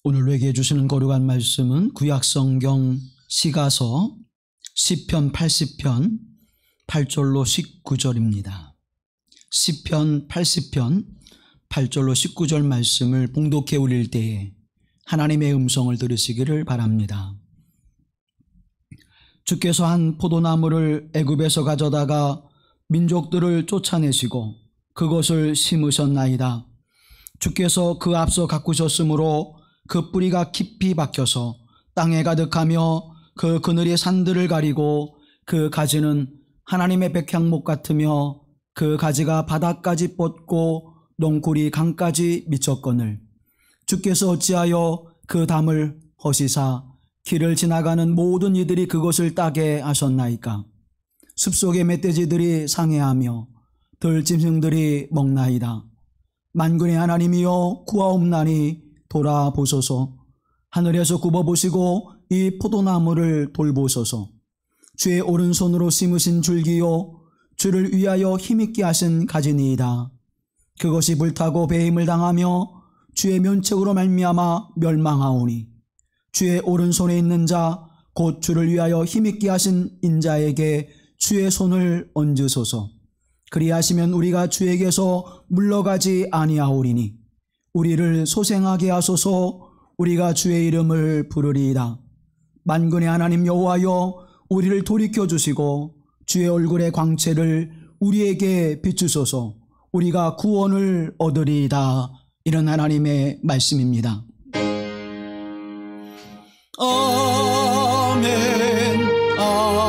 오늘 우리에게 주시는 거룩한 말씀은 구약성경 시가서 시편 80편 8절로 19절입니다. 시편 80편 8절로 19절 말씀을 봉독해 올릴 때에 하나님의 음성을 들으시기를 바랍니다. 주께서 한 포도나무를 애굽에서 가져다가 민족들을 쫓아내시고 그것을 심으셨나이다. 주께서 그 앞서 가꾸셨으므로 그 뿌리가 깊이 박혀서 땅에 가득하며 그 그늘이 산들을 가리고 그 가지는 하나님의 백향목 같으며 그 가지가 바닥까지 뻗고 넝쿨이 강까지 미쳤거늘 주께서 어찌하여 그 담을 허시사 길을 지나가는 모든 이들이 그것을 따게 하셨나이까. 숲속의 멧돼지들이 상해하며 들짐승들이 먹나이다. 만군의 하나님이여 구하옵나니 돌아보소서. 하늘에서 굽어보시고 이 포도나무를 돌보소서. 주의 오른손으로 심으신 줄기요 주를 위하여 힘있게 하신 가지니이다. 그것이 불타고 배임을 당하며 주의 면책으로 말미암아 멸망하오니 주의 오른손에 있는 자 곧 주를 위하여 힘있게 하신 인자에게 주의 손을 얹으소서. 그리하시면 우리가 주에게서 물러가지 아니하오리니 우리를 소생하게 하소서. 우리가 주의 이름을 부르리이다. 만군의 하나님 여호와여 우리를 돌이켜 주시고 주의 얼굴의 광채를 우리에게 비추소서. 우리가 구원을 얻으리이다. 이런 하나님의 말씀입니다. 아멘, 아멘,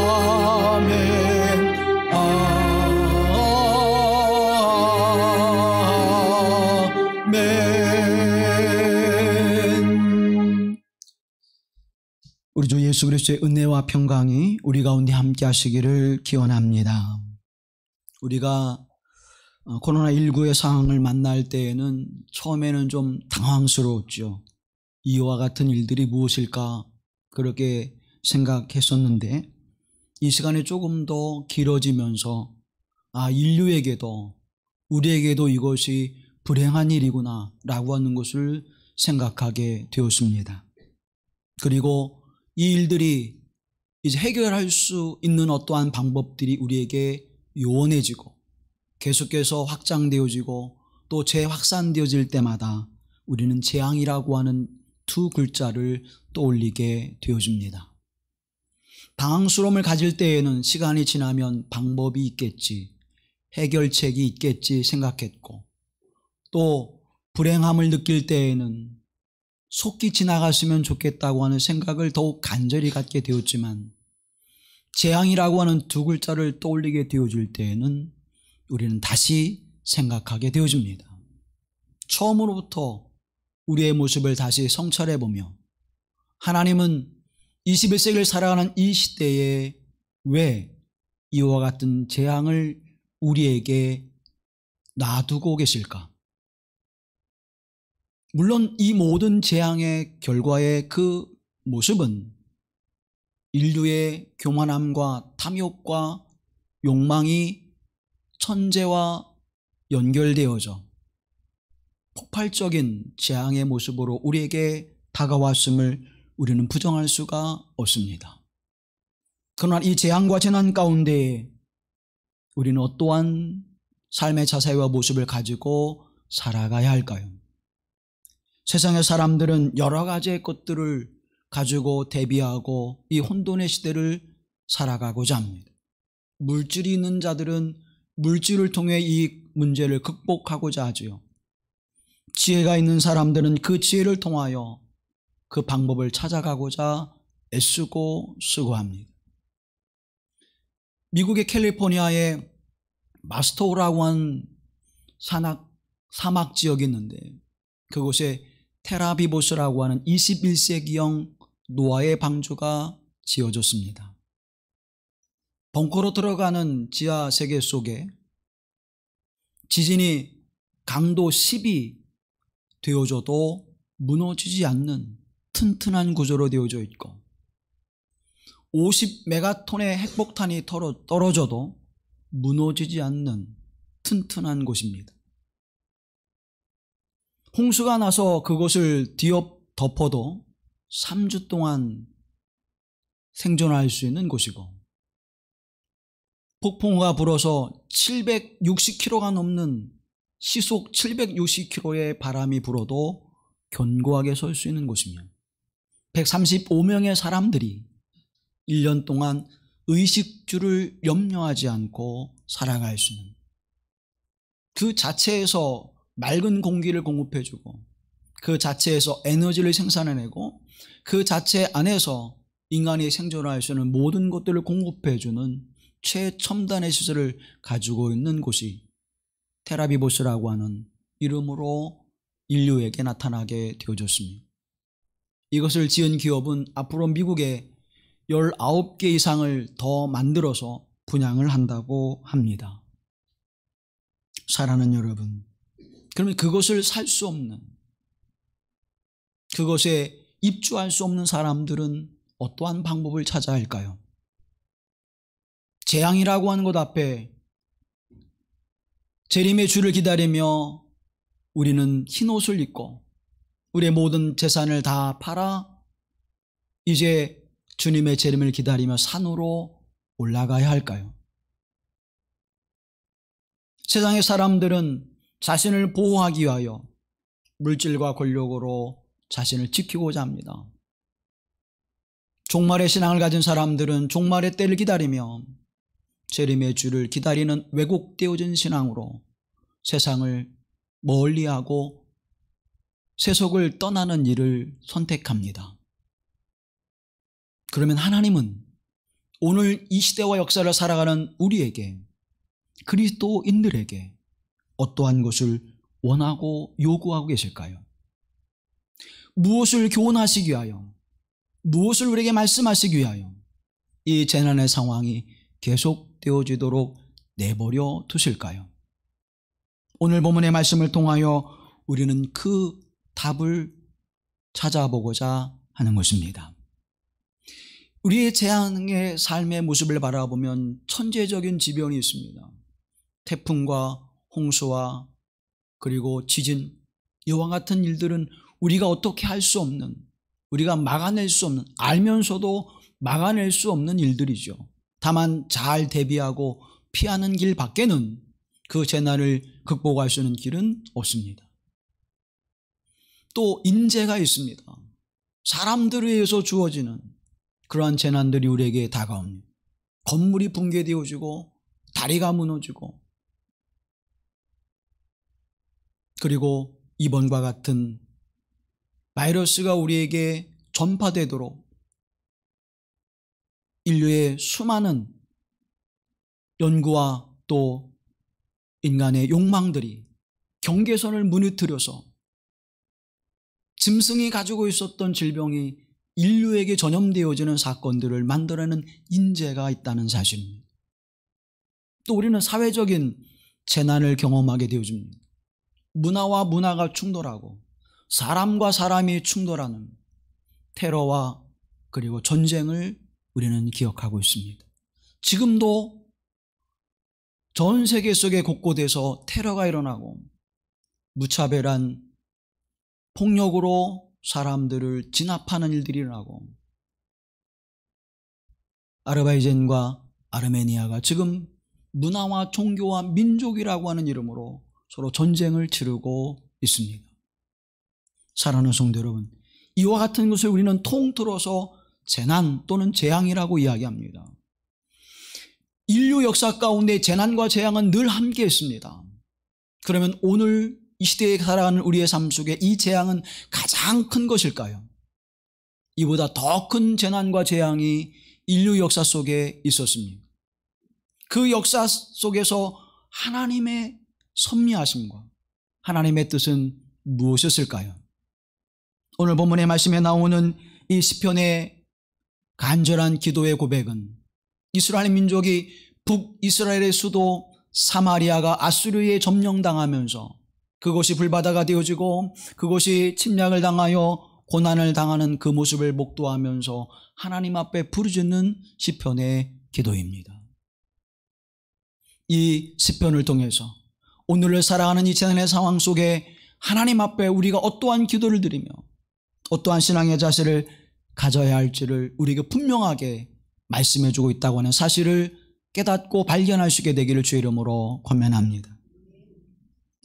아멘. 우리 주 예수 그리스도의 은혜와 평강이 우리 가운데 함께 하시기를 기원합니다. 우리가 코로나19의 상황을 만날 때에는 처음에는 좀 당황스러웠죠. 이와 같은 일들이 무엇일까 그렇게 생각했었는데 이 시간이 조금 더 길어지면서 인류에게도 우리에게도 이것이 불행한 일이구나 라고 하는 것을 생각하게 되었습니다. 그리고 이 일들이 이제 해결할 수 있는 어떠한 방법들이 우리에게 요원해지고 계속해서 확장되어지고 또 재확산되어질 때마다 우리는 재앙이라고 하는 두 글자를 떠올리게 되어집니다. 당황스러움을 가질 때에는 시간이 지나면 방법이 있겠지, 해결책이 있겠지 생각했고 또 불행함을 느낄 때에는 속히 지나갔으면 좋겠다고 하는 생각을 더욱 간절히 갖게 되었지만 재앙이라고 하는 두 글자를 떠올리게 되어질 때에는 우리는 다시 생각하게 되어집니다. 처음으로부터 우리의 모습을 다시 성찰해보며 하나님은 21세기를 살아가는 이 시대에 왜 이와 같은 재앙을 우리에게 놔두고 계실까? 물론 이 모든 재앙의 결과의 그 모습은 인류의 교만함과 탐욕과 욕망이 천재와 연결되어져 폭발적인 재앙의 모습으로 우리에게 다가왔음을 우리는 부정할 수가 없습니다. 그러나 이 재앙과 재난 가운데 우리는 어떠한 삶의 자세와 모습을 가지고 살아가야 할까요? 세상의 사람들은 여러 가지의 것들을 가지고 대비하고 이 혼돈의 시대를 살아가고자 합니다. 물질이 있는 자들은 물질을 통해 이 문제를 극복하고자 하지요. 지혜가 있는 사람들은 그 지혜를 통하여 그 방법을 찾아가고자 애쓰고 수고합니다. 미국의 캘리포니아에 마스토우라고 하는 사막 지역이 있는데 그곳에 테라비보스라고 하는 21세기형 노아의 방주가 지어졌습니다. 벙커로 들어가는 지하 세계 속에 지진이 강도 10이 되어져도 무너지지 않는 튼튼한 구조로 되어져 있고 50메가톤의 핵폭탄이 떨어져도 무너지지 않는 튼튼한 곳입니다. 홍수가 나서 그것을 덮어도 3주 동안 생존할 수 있는 곳이고, 폭풍우가 불어서 760km가 넘는 시속 760km의 바람이 불어도 견고하게 설 수 있는 곳이며, 135명의 사람들이 1년 동안 의식주를 염려하지 않고 살아갈 수 있는, 그 자체에서 맑은 공기를 공급해주고, 그 자체에서 에너지를 생산해내고, 그 자체 안에서 인간이 생존할 수 있는 모든 것들을 공급해주는 최첨단의 시설을 가지고 있는 곳이 테라비보스라고 하는 이름으로 인류에게 나타나게 되어졌습니다. 이것을 지은 기업은 앞으로 미국에 19개 이상을 더 만들어서 분양을 한다고 합니다. 사랑하는 여러분, 그러면 그것을 살 수 없는, 그것에 입주할 수 없는 사람들은 어떠한 방법을 찾아야 할까요? 재앙이라고 하는 것 앞에 재림의 주를 기다리며 우리는 흰옷을 입고 우리의 모든 재산을 다 팔아 이제 주님의 재림을 기다리며 산으로 올라가야 할까요? 세상의 사람들은 자신을 보호하기 위하여 물질과 권력으로 자신을 지키고자 합니다. 종말의 신앙을 가진 사람들은 종말의 때를 기다리며 재림의 주를 기다리는 왜곡되어진 신앙으로 세상을 멀리하고 세속을 떠나는 일을 선택합니다. 그러면 하나님은 오늘 이 시대와 역사를 살아가는 우리에게, 그리스도인들에게 어떠한 것을 원하고 요구하고 계실까요? 무엇을 교훈하시기 위하여, 무엇을 우리에게 말씀하시기 위하여 이 재난의 상황이 계속되어지도록 내버려 두실까요? 오늘 본문의 말씀을 통하여 우리는 그 답을 찾아보고자 하는 것입니다. 우리의 재앙의 삶의 모습을 바라보면 천재적인 지변이 있습니다. 태풍과 홍수와 그리고 지진, 이와 같은 일들은 우리가 어떻게 할 수 없는, 우리가 막아낼 수 없는, 알면서도 막아낼 수 없는 일들이죠. 다만 잘 대비하고 피하는 길 밖에는 그 재난을 극복할 수 있는 길은 없습니다. 또 인재가 있습니다. 사람들에 의해서 주어지는 그러한 재난들이 우리에게 다가옵니다. 건물이 붕괴되어지고 다리가 무너지고, 그리고 이번과 같은 바이러스가 우리에게 전파되도록 인류의 수많은 연구와 또 인간의 욕망들이 경계선을 무너뜨려서 짐승이 가지고 있었던 질병이 인류에게 전염되어지는 사건들을 만들어내는 인재가 있다는 사실입니다. 또 우리는 사회적인 재난을 경험하게 되어집니다. 문화와 문화가 충돌하고 사람과 사람이 충돌하는 테러와 그리고 전쟁을 우리는 기억하고 있습니다. 지금도 전 세계 속의 곳곳에서 테러가 일어나고 무차별한 폭력으로 사람들을 진압하는 일들이 일어나고, 아르바이잔과 아르메니아가 지금 문화와 종교와 민족이라고 하는 이름으로 서로 전쟁을 치르고 있습니다. 사랑하는 성도 여러분, 이와 같은 것을 우리는 통틀어서 재난 또는 재앙이라고 이야기합니다. 인류 역사 가운데 재난과 재앙은 늘 함께 있습니다. 그러면 오늘 이 시대에 살아가는 우리의 삶 속에 이 재앙은 가장 큰 것일까요? 이보다 더 큰 재난과 재앙이 인류 역사 속에 있었습니다. 그 역사 속에서 하나님의 섭리하심과 하나님의 뜻은 무엇이었을까요? 오늘 본문의 말씀에 나오는 이 시편의 간절한 기도의 고백은 이스라엘 민족이 북이스라엘의 수도 사마리아가 아수르에 점령당하면서 그곳이 불바다가 되어지고 그곳이 침략을 당하여 고난을 당하는 그 모습을 목도하면서 하나님 앞에 부르짖는 시편의 기도입니다. 이 시편을 통해서 오늘을 살아가는 이 재난의 상황 속에 하나님 앞에 우리가 어떠한 기도를 드리며 어떠한 신앙의 자세를 가져야 할지를 우리에게 분명하게 말씀해주고 있다고 하는 사실을 깨닫고 발견할 수 있게 되기를 주의 이름으로 권면합니다.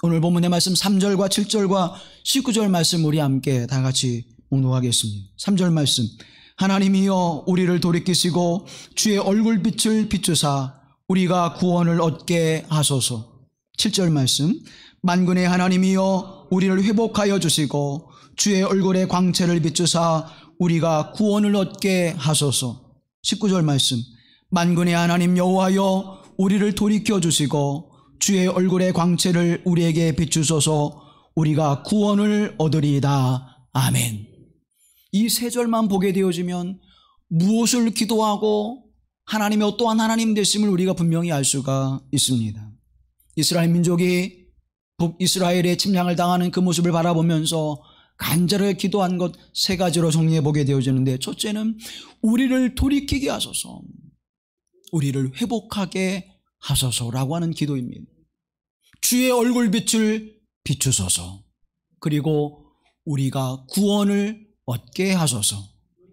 오늘 본문의 말씀 3절과 7절과 19절 말씀 우리 함께 다 같이 묵묵하겠습니다. 3절 말씀, 하나님이여 우리를 돌이키시고 주의 얼굴빛을 비추사 우리가 구원을 얻게 하소서. 7절 말씀, 만군의 하나님이여 우리를 회복하여 주시고 주의 얼굴의 광채를 비추사 우리가 구원을 얻게 하소서. 19절 말씀, 만군의 하나님 여호와여 우리를 돌이켜 주시고 주의 얼굴의 광채를 우리에게 비추소서 우리가 구원을 얻으리이다. 아멘. 이 세 절만 보게 되어지면 무엇을 기도하고 하나님의 어떠한 하나님 되심을 우리가 분명히 알 수가 있습니다. 이스라엘 민족이 북이스라엘의 침략을 당하는 그 모습을 바라보면서 간절하게 기도한 것 세 가지로 정리해 보게 되어지는데, 첫째는 우리를 돌이키게 하소서, 우리를 회복하게 하소서라고 하는 기도입니다. 주의 얼굴빛을 비추소서, 그리고 우리가 구원을 얻게 하소서.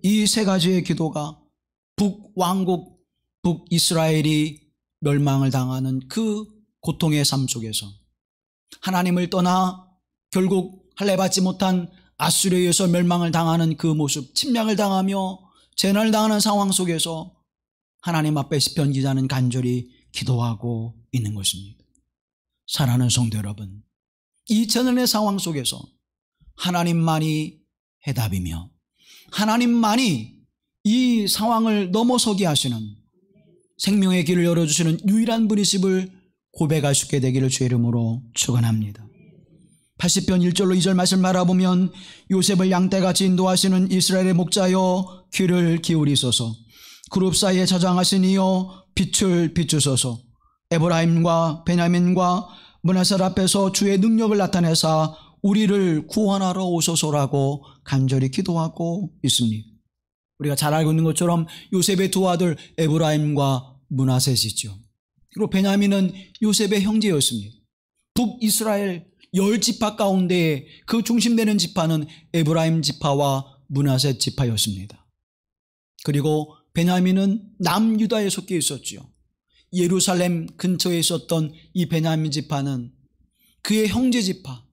이 세 가지의 기도가 북왕국 북이스라엘이 멸망을 당하는 그 고통의 삶 속에서 하나님을 떠나 결국 할례받지 못한 아수르에 의해서 멸망을 당하는 그 모습, 침략을 당하며 재난을 당하는 상황 속에서 하나님 앞에 시편 기자는 간절히 기도하고 있는 것입니다. 사랑하는 성도 여러분, 이 재난의 상황 속에서 하나님만이 해답이며 하나님만이 이 상황을 넘어서게 하시는 생명의 길을 열어주시는 유일한 분이심을 고백할 수 있게 되기를 주의 이름으로 축원합니다. 80편 1절로 2절 말씀을 바라보면, 요셉을 양떼같이 인도하시는 이스라엘의 목자여 귀를 기울이소서, 그룹 사이에 저장하신 이여 빛을 비추소서, 에브라임과 베냐민과 므낫세 앞에서 주의 능력을 나타내사 우리를 구원하러 오소서라고 간절히 기도하고 있습니다. 우리가 잘 알고 있는 것처럼 요셉의 두 아들 에브라임과 므낫셋이죠. 그리고 베냐민은 요셉의 형제였습니다. 북이스라엘 10지파 가운데 그 중심되는 지파는 에브라임 지파와 므낫셋 지파였습니다. 그리고 베냐민은 남유다에 속해 있었죠. 예루살렘 근처에 있었던 이 베냐민 지파는 그의 형제 지파,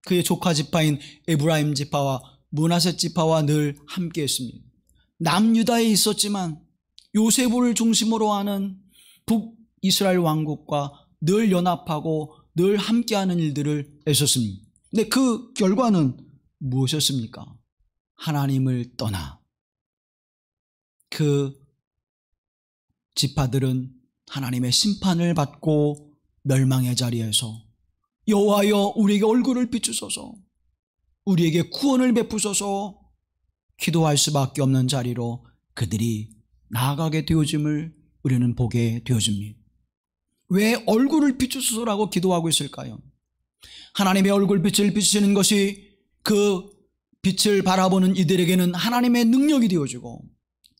그의 조카 지파인 에브라임 지파와 므낫셋 지파와 늘 함께 했습니다. 남유다에 있었지만 요셉을 중심으로 하는 북이스라엘 왕국과 늘 연합하고 늘 함께하는 일들을 했었습니다. 근데 그 결과는 무엇이었습니까? 하나님을 떠나 그 지파들은 하나님의 심판을 받고 멸망의 자리에서 여호와여 우리에게 얼굴을 비추소서, 우리에게 구원을 베푸소서 기도할 수밖에 없는 자리로 그들이 나아가게 되어짐을 우리는 보게 되어집니다. 왜 얼굴을 비추소서라고 기도하고 있을까요? 하나님의 얼굴빛을 비추시는 것이 그 빛을 바라보는 이들에게는 하나님의 능력이 되어지고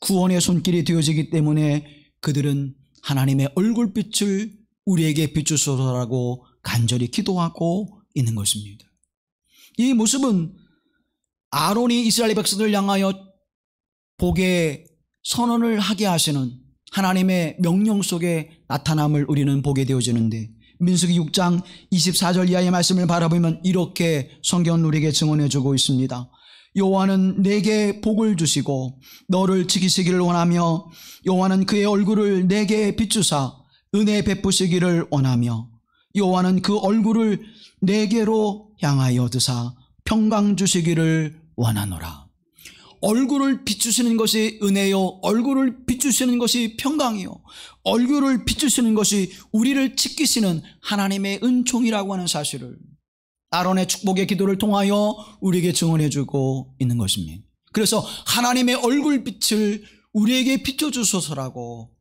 구원의 손길이 되어지기 때문에 그들은 하나님의 얼굴빛을 우리에게 비추소서라고 간절히 기도하고 있는 것입니다. 이 모습은 아론이 이스라엘 백성들을 향하여 복의 선언을 하게 하시는 하나님의 명령 속에 나타남을 우리는 보게 되어지는데, 민수기 6장 24절 이하의 말씀을 바라보면 이렇게 성경은 우리에게 증언해 주고 있습니다. 여호와는 내게 복을 주시고 너를 지키시기를 원하며, 여호와는 그의 얼굴을 내게 비추사 은혜 베푸시기를 원하며, 여호와는 그 얼굴을 내게로 향하여 드사 평강 주시기를 원하노라. 얼굴을 비추시는 것이 은혜요, 얼굴을 비추시는 것이 평강이요, 얼굴을 비추시는 것이 우리를 지키시는 하나님의 은총이라고 하는 사실을 아론의 축복의 기도를 통하여 우리에게 증언해주고 있는 것입니다. 그래서 하나님의 얼굴빛을 우리에게 비춰주소서라고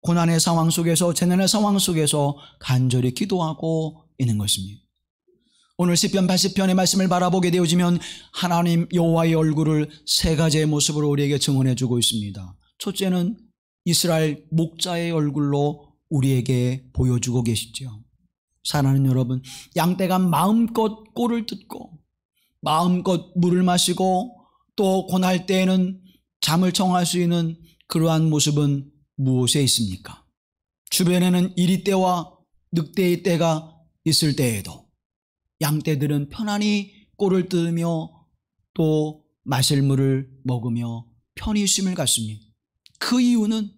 고난의 상황 속에서, 재난의 상황 속에서 간절히 기도하고 있는 것입니다. 오늘 시편 80편의 말씀을 바라보게 되어지면 하나님 여호와의 얼굴을 세 가지의 모습으로 우리에게 증언해주고 있습니다. 첫째는 이스라엘 목자의 얼굴로 우리에게 보여주고 계시죠. 사랑하는 여러분, 양떼가 마음껏 꼴을 듣고 마음껏 물을 마시고 또 고날 때에는 잠을 청할 수 있는 그러한 모습은 무엇에 있습니까? 주변에는 이리떼와 늑대의 떼가 있을 때에도 양떼들은 편안히 꼴을 뜯으며 또 마실 물을 먹으며 편히 쉼을 갖습니다. 그 이유는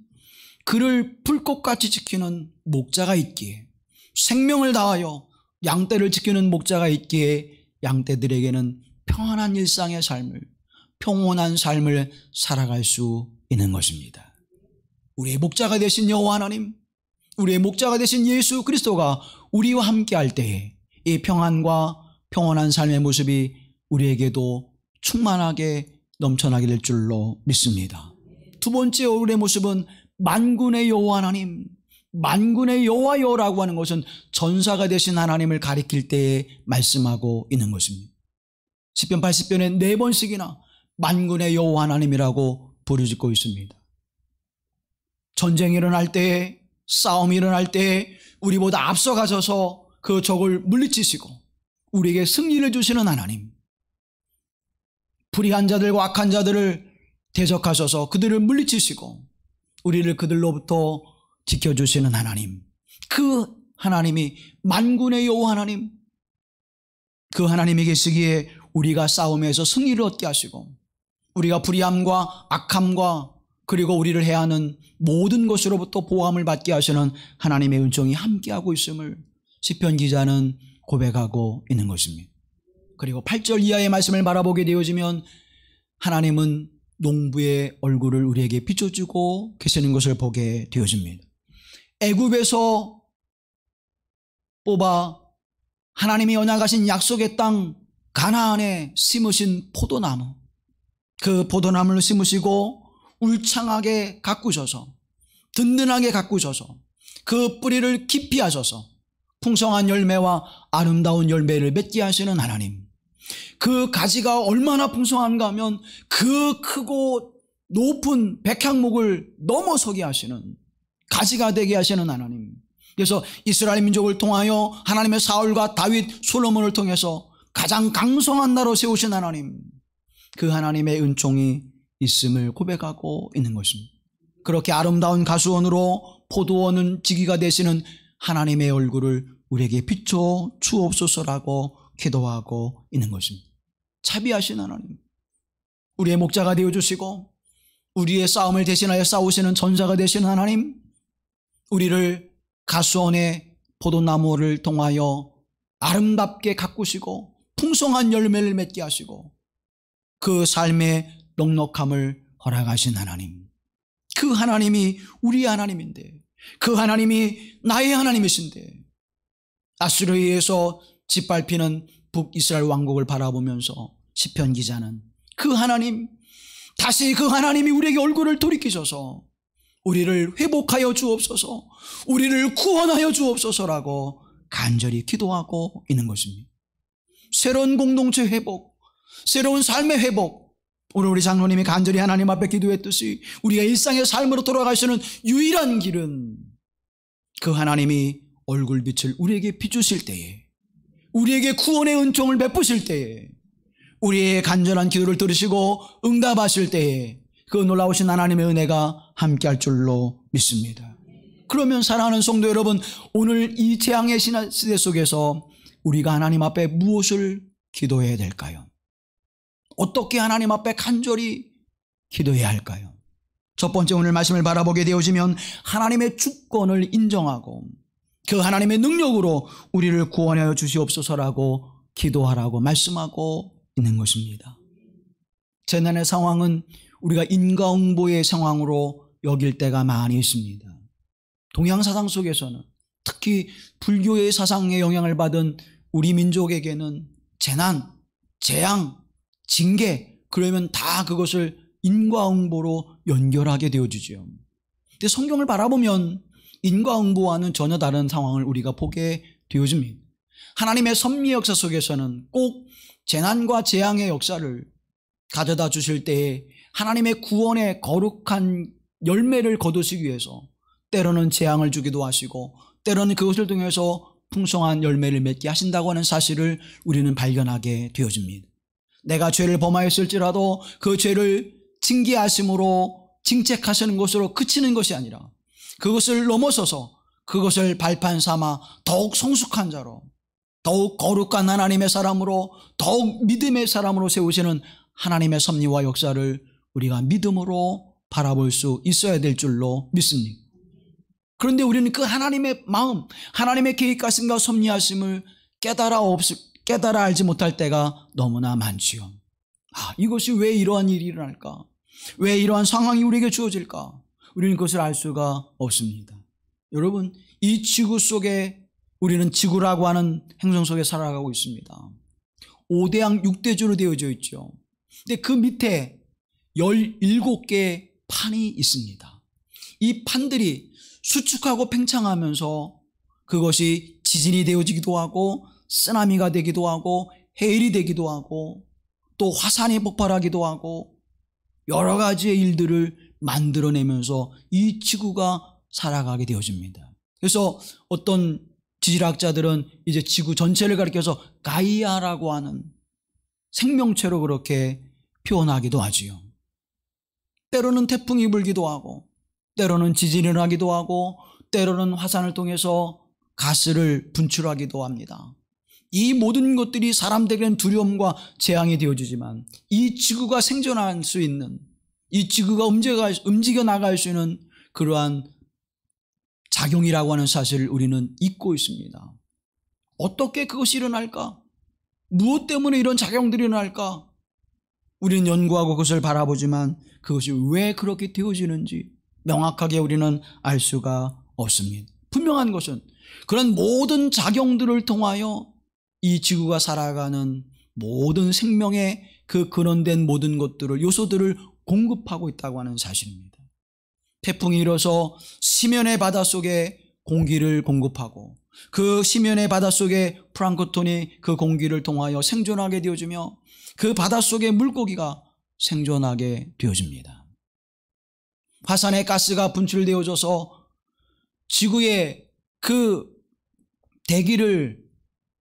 그를 불꽃같이 지키는 목자가 있기에, 생명을 다하여 양떼를 지키는 목자가 있기에 양떼들에게는 평안한 일상의 삶을, 평온한 삶을 살아갈 수 있는 것입니다. 우리의 목자가 되신 여호와 하나님, 우리의 목자가 되신 예수 그리스도가 우리와 함께 할 때에 이 평안과 평온한 삶의 모습이 우리에게도 충만하게 넘쳐나게 될 줄로 믿습니다. 두 번째 우리의 모습은 만군의 여호와 하나님, 만군의 여호와여라고 하는 것은 전사가 되신 하나님을 가리킬 때에 말씀하고 있는 것입니다. 시편 80편에 4번씩이나 만군의 여호와 하나님이라고 부르짖고 있습니다. 전쟁이 일어날 때에, 싸움이 일어날 때에 우리보다 앞서가셔서 그 적을 물리치시고 우리에게 승리를 주시는 하나님, 불의한 자들과 악한 자들을 대적하셔서 그들을 물리치시고 우리를 그들로부터 지켜주시는 하나님, 그 하나님이 만군의 여호와 하나님, 그 하나님이 계시기에 우리가 싸움에서 승리를 얻게 하시고 우리가 불의함과 악함과 그리고 우리를 해야 하는 모든 것으로부터 보호함을 받게 하시는 하나님의 은총이 함께하고 있음을 시편 기자는 고백하고 있는 것입니다. 그리고 8절 이하의 말씀을 바라보게 되어지면 하나님은 농부의 얼굴을 우리에게 비춰주고 계시는 것을 보게 되어집니다. 애굽에서 뽑아 하나님이 언약하신 약속의 땅 가나안에 심으신 포도나무, 그 포도나무를 심으시고 울창하게 가꾸셔서, 든든하게 가꾸셔서 그 뿌리를 깊이 하셔서 풍성한 열매와 아름다운 열매를 맺게 하시는 하나님, 그 가지가 얼마나 풍성한가 하면 그 크고 높은 백향목을 넘어서게 하시는, 가지가 되게 하시는 하나님. 그래서 이스라엘 민족을 통하여 하나님의 사울과 다윗, 솔로몬을 통해서 가장 강성한 나라로 세우신 하나님, 그 하나님의 은총이 있음을 고백하고 있는 것입니다. 그렇게 아름다운 가수원으로 포도원은 지기가 되시는 하나님의 얼굴을 우리에게 비춰 주옵소서라고 기도하고 있는 것입니다. 자비하신 하나님, 우리의 목자가 되어주시고 우리의 싸움을 대신하여 싸우시는 전사가 되시는 하나님, 우리를 가수원의 포도나무를 통하여 아름답게 가꾸시고 풍성한 열매를 맺게 하시고 그 삶의 넉넉함을 허락하신 하나님, 그 하나님이 우리의 하나님인데, 그 하나님이 나의 하나님이신데 아수르에 의해서 짓밟히는 북이스라엘 왕국을 바라보면서 시편 기자는 그 하나님, 다시 그 하나님이 우리에게 얼굴을 돌이키셔서 우리를 회복하여 주옵소서, 우리를 구원하여 주옵소서라고 간절히 기도하고 있는 것입니다. 새로운 공동체 회복, 새로운 삶의 회복, 오늘 우리 장로님이 간절히 하나님 앞에 기도했듯이 우리가 일상의 삶으로 돌아가시는 유일한 길은 그 하나님이 얼굴빛을 우리에게 비추실 때에, 우리에게 구원의 은총을 베푸실 때에, 우리의 간절한 기도를 들으시고 응답하실 때에 그 놀라우신 하나님의 은혜가 함께할 줄로 믿습니다. 그러면 사랑하는 성도 여러분, 오늘 이 재앙의 시대 속에서 우리가 하나님 앞에 무엇을 기도해야 될까요? 어떻게 하나님 앞에 간절히 기도해야 할까요? 첫 번째, 오늘 말씀을 바라보게 되어지면 하나님의 주권을 인정하고 그 하나님의 능력으로 우리를 구원하여 주시옵소서라고 기도하라고 말씀하고 있는 것입니다. 재난의 상황은 우리가 인과응보의 상황으로 여길 때가 많이 있습니다. 동양 사상 속에서는 특히 불교의 사상에 영향을 받은 우리 민족에게는 재난, 재앙, 징계, 그러면 다 그것을 인과응보로 연결하게 되어지죠. 근데 성경을 바라보면 인과응보와는 전혀 다른 상황을 우리가 보게 되어집니다. 하나님의 섭리 역사 속에서는 꼭 재난과 재앙의 역사를 가져다 주실 때에 하나님의 구원의 거룩한 열매를 거두시기 위해서 때로는 재앙을 주기도 하시고 때로는 그것을 통해서 풍성한 열매를 맺게 하신다고 하는 사실을 우리는 발견하게 되어집니다. 내가 죄를 범하였을지라도 그 죄를 징계하심으로 징책하시는 것으로 그치는 것이 아니라 그것을 넘어서서 그것을 발판 삼아 더욱 성숙한 자로, 더욱 거룩한 하나님의 사람으로, 더욱 믿음의 사람으로 세우시는 하나님의 섭리와 역사를 우리가 믿음으로 바라볼 수 있어야 될 줄로 믿습니다. 그런데 우리는 그 하나님의 마음, 하나님의 계획하심과 섭리하심을 깨달아 알지 못할 때가 너무나 많지요. 이것이 왜 이러한 일이 일어날까? 왜 이러한 상황이 우리에게 주어질까? 우리는 그것을 알 수가 없습니다. 여러분, 이 지구 속에 우리는 지구라고 하는 행성 속에 살아가고 있습니다. 5대양 6대주로 되어져 있죠. 근데 그 밑에 17개의 판이 있습니다. 이 판들이 수축하고 팽창하면서 그것이 지진이 되어지기도 하고 쓰나미가 되기도 하고 해일이 되기도 하고 또 화산이 폭발하기도 하고 여러 가지의 일들을 만들어내면서 이 지구가 살아가게 되어집니다. 그래서 어떤 지질학자들은 이제 지구 전체를 가리켜서 가이아라고 하는 생명체로 그렇게 표현하기도 하지요. 때로는 태풍이 불기도 하고 때로는 지진이 일어나기도 하고 때로는 화산을 통해서 가스를 분출하기도 합니다. 이 모든 것들이 사람들에게는 두려움과 재앙이 되어주지만 이 지구가 생존할 수 있는, 이 지구가 움직여 나갈 수 있는 그러한 작용이라고 하는 사실을 우리는 잊고 있습니다. 어떻게 그것이 일어날까? 무엇 때문에 이런 작용들이 일어날까? 우리는 연구하고 그것을 바라보지만 그것이 왜 그렇게 되어지는지 명확하게 우리는 알 수가 없습니다. 분명한 것은 그런 모든 작용들을 통하여 이 지구가 살아가는 모든 생명의 그 근원된 모든 것들을, 요소들을 공급하고 있다고 하는 사실입니다. 태풍이 일어서 심연의 바닷속에 공기를 공급하고 그 심연의 바닷속에 플랑크톤이 그 공기를 통하여 생존하게 되어지며 그 바닷속의 물고기가 생존하게 되어집니다. 화산의 가스가 분출되어져서 지구의 그 대기를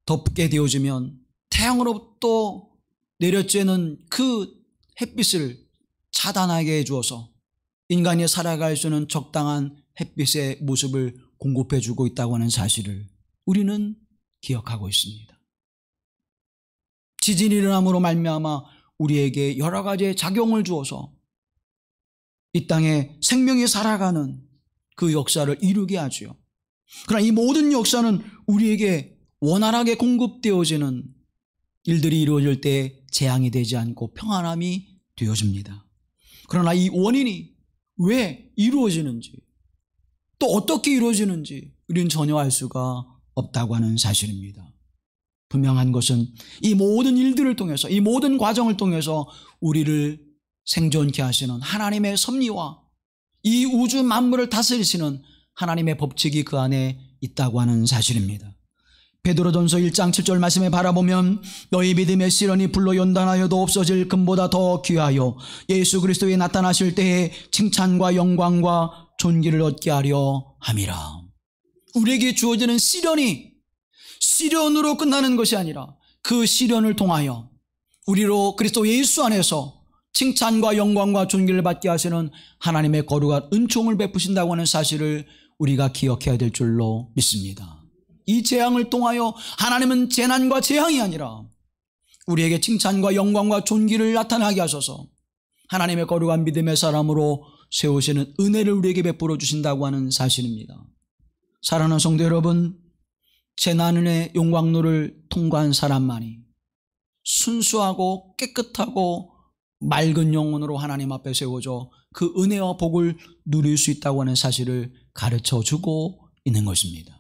덮게 되어지면 태양으로부터 내려쬐는 그 햇빛을 차단하게 해주어서 인간이 살아갈 수 있는 적당한 햇빛의 모습을 공급해주고 있다고 하는 사실을 우리는 기억하고 있습니다. 지진이 일어남으로 말미암아 우리에게 여러 가지의 작용을 주어서 이 땅에 생명이 살아가는 그 역사를 이루게 하죠. 그러나 이 모든 역사는 우리에게 원활하게 공급되어지는 일들이 이루어질 때 재앙이 되지 않고 평안함이 되어집니다. 그러나 이 원인이 왜 이루어지는지 또 어떻게 이루어지는지 우리는 전혀 알 수가 없다고 하는 사실입니다. 분명한 것은 이 모든 일들을 통해서, 이 모든 과정을 통해서 우리를 생존케 하시는 하나님의 섭리와 이 우주 만물을 다스리시는 하나님의 법칙이 그 안에 있다고 하는 사실입니다. 베드로전서 1장 7절 말씀에 바라보면 너희 믿음의 시련이 불로 연단하여도 없어질 금보다 더 귀하여 예수 그리스도에 나타나실 때에 칭찬과 영광과 존귀를 얻게 하려 함이라. 우리에게 주어지는 시련이 시련으로 끝나는 것이 아니라 그 시련을 통하여 우리로 그리스도 예수 안에서 칭찬과 영광과 존귀를 받게 하시는 하나님의 거룩한 은총을 베푸신다고 하는 사실을 우리가 기억해야 될 줄로 믿습니다. 이 재앙을 통하여 하나님은 재난과 재앙이 아니라 우리에게 칭찬과 영광과 존귀를 나타나게 하셔서 하나님의 거룩한 믿음의 사람으로 세우시는 은혜를 우리에게 베풀어 주신다고 하는 사실입니다. 사랑하는 성도 여러분, 재난의 용광로를 통과한 사람만이 순수하고 깨끗하고 맑은 영혼으로 하나님 앞에 세워져 그 은혜와 복을 누릴 수 있다고 하는 사실을 가르쳐 주고 있는 것입니다.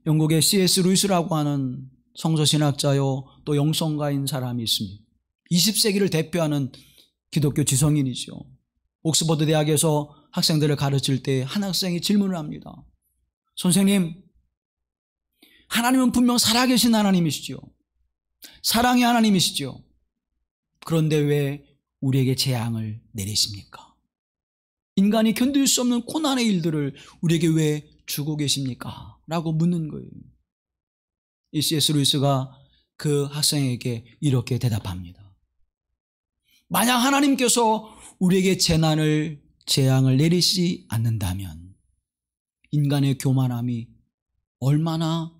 영국의 C.S. 루이스라고 하는 성서신학자요 또 영성가인 사람이 있습니다. 20세기를 대표하는 기독교 지성인이죠. 옥스퍼드 대학에서 학생들을 가르칠 때 한 학생이 질문을 합니다. 선생님, 하나님은 분명 살아계신 하나님이시죠. 사랑의 하나님이시죠. 그런데 왜 우리에게 재앙을 내리십니까? 인간이 견딜 수 없는 고난의 일들을 우리에게 왜 주고 계십니까? 라고 묻는 거예요. 이 C.S. 루이스가 그 학생에게 이렇게 대답합니다. 만약 하나님께서 우리에게 재앙을 내리시지 않는다면 인간의 교만함이 얼마나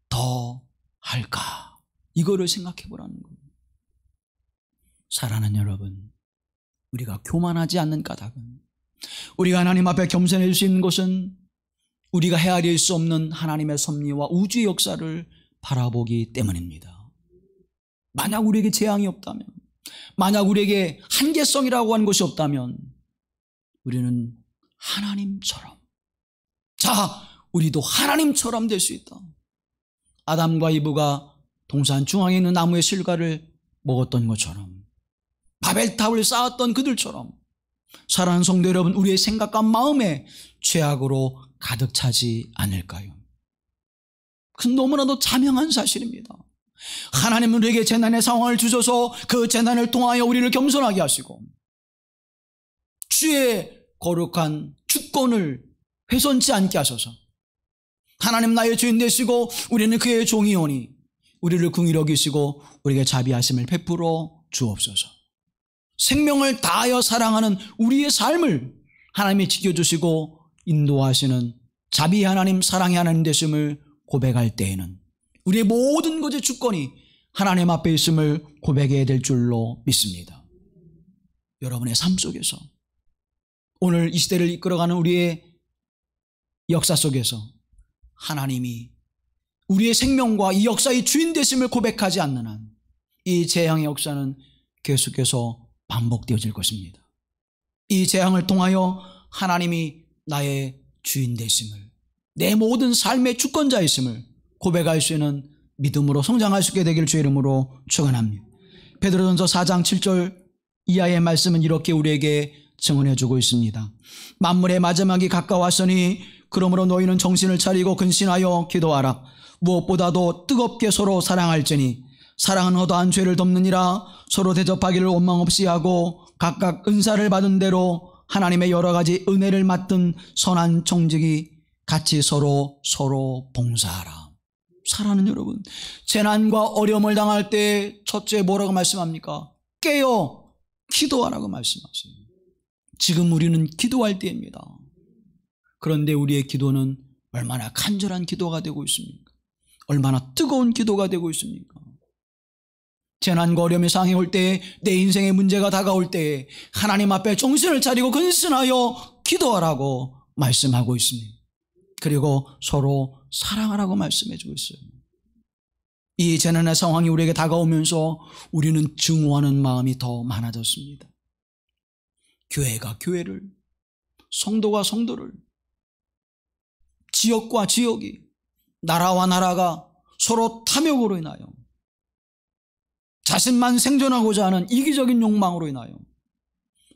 더 할까? 이거를 생각해 보라는 겁니다. 사랑하는 여러분, 우리가 교만하지 않는 까닭은, 우리가 하나님 앞에 겸손해질 수 있는 것은 우리가 헤아릴 수 없는 하나님의 섭리와 우주의 역사를 바라보기 때문입니다. 만약 우리에게 재앙이 없다면, 만약 우리에게 한계성이라고 하는 것이 없다면 우리는 하나님처럼, 우리도 하나님처럼 될 수 있다. 아담과 이브가 동산 중앙에 있는 나무의 실과를 먹었던 것처럼, 바벨탑을 쌓았던 그들처럼 사랑하는 성도 여러분, 우리의 생각과 마음에 죄악으로 가득 차지 않을까요? 그건 너무나도 자명한 사실입니다. 하나님은 우리에게 재난의 상황을 주셔서 그 재난을 통하여 우리를 겸손하게 하시고 주의 거룩한 주권을 훼손치 않게 하셔서 하나님 나의 주인 되시고 우리는 그의 종이오니 우리를 긍휼히 여기시고 우리에게 자비하심을 베풀어 주옵소서. 생명을 다하여 사랑하는 우리의 삶을 하나님이 지켜주시고 인도하시는 자비의 하나님, 사랑의 하나님 되심을 고백할 때에는 우리의 모든 것의 주권이 하나님 앞에 있음을 고백해야 될 줄로 믿습니다. 여러분의 삶 속에서, 오늘 이 시대를 이끌어가는 우리의 역사 속에서 하나님이 우리의 생명과 이 역사의 주인 되심을 고백하지 않는 한 이 재앙의 역사는 계속해서 반복되어질 것입니다. 이 재앙을 통하여 하나님이 나의 주인 되심을, 내 모든 삶의 주권자이심을 고백할 수 있는 믿음으로 성장할 수 있게 되길 주의 이름으로 축원합니다. 베드로전서 4장 7절 이하의 말씀은 이렇게 우리에게 증언해 주고 있습니다. 만물의 마지막이 가까웠으니 그러므로 너희는 정신을 차리고 근신하여 기도하라. 무엇보다도 뜨겁게 서로 사랑할지니 사랑은 허다한 죄를 덮느니라. 서로 대접하기를 원망 없이 하고 각각 은사를 받은 대로 하나님의 여러 가지 은혜를 맡은 선한 청지기 같이 서로 봉사하라. 사랑하는 여러분, 재난과 어려움을 당할 때 첫째 뭐라고 말씀합니까? 깨어 기도하라고 말씀하세요. 지금 우리는 기도할 때입니다. 그런데 우리의 기도는 얼마나 간절한 기도가 되고 있습니까? 얼마나 뜨거운 기도가 되고 있습니까? 재난과 어려움의 상황이 올 때, 내 인생의 문제가 다가올 때 하나님 앞에 정신을 차리고 근신하여 기도하라고 말씀하고 있습니다. 그리고 서로 사랑하라고 말씀해 주고 있어요. 이 재난의 상황이 우리에게 다가오면서 우리는 증오하는 마음이 더 많아졌습니다. 교회가 교회를, 성도가 성도를, 지역과 지역이, 나라와 나라가 서로 탐욕으로 인하여, 자신만 생존하고자 하는 이기적인 욕망으로 인하여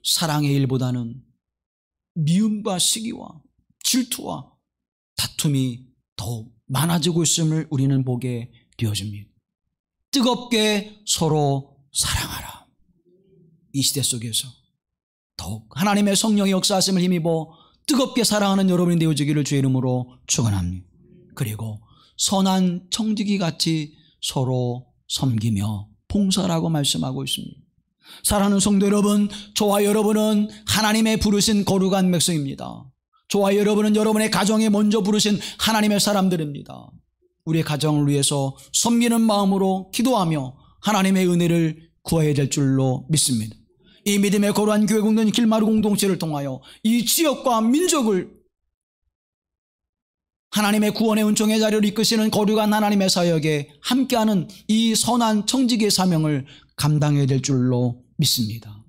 사랑의 일보다는 미움과 시기와 질투와 다툼이 더 많아지고 있음을 우리는 보게 되어집니다. 뜨겁게 서로 사랑하라. 이 시대 속에서 더욱 하나님의 성령의 역사하심을 힘입어 뜨겁게 사랑하는 여러분이 되어지기를 주의 이름으로 축원합니다. 그리고 선한 청지기 같이 서로 섬기며 봉사라고 말씀하고 있습니다. 사랑하는 성도 여러분, 저와 여러분은 하나님의 부르신 거룩한 백성입니다. 저와 여러분은 여러분의 가정에 먼저 부르신 하나님의 사람들입니다. 우리의 가정을 위해서 섬기는 마음으로 기도하며 하나님의 은혜를 구해야 될 줄로 믿습니다. 이 믿음의 거룩한 교회 공동 길마루 공동체를 통하여 이 지역과 민족을 하나님의 구원의 은총의 자리를 이끄시는 거룩한 하나님의 사역에 함께하는 이 선한 청지기의 사명을 감당해야 될 줄로 믿습니다.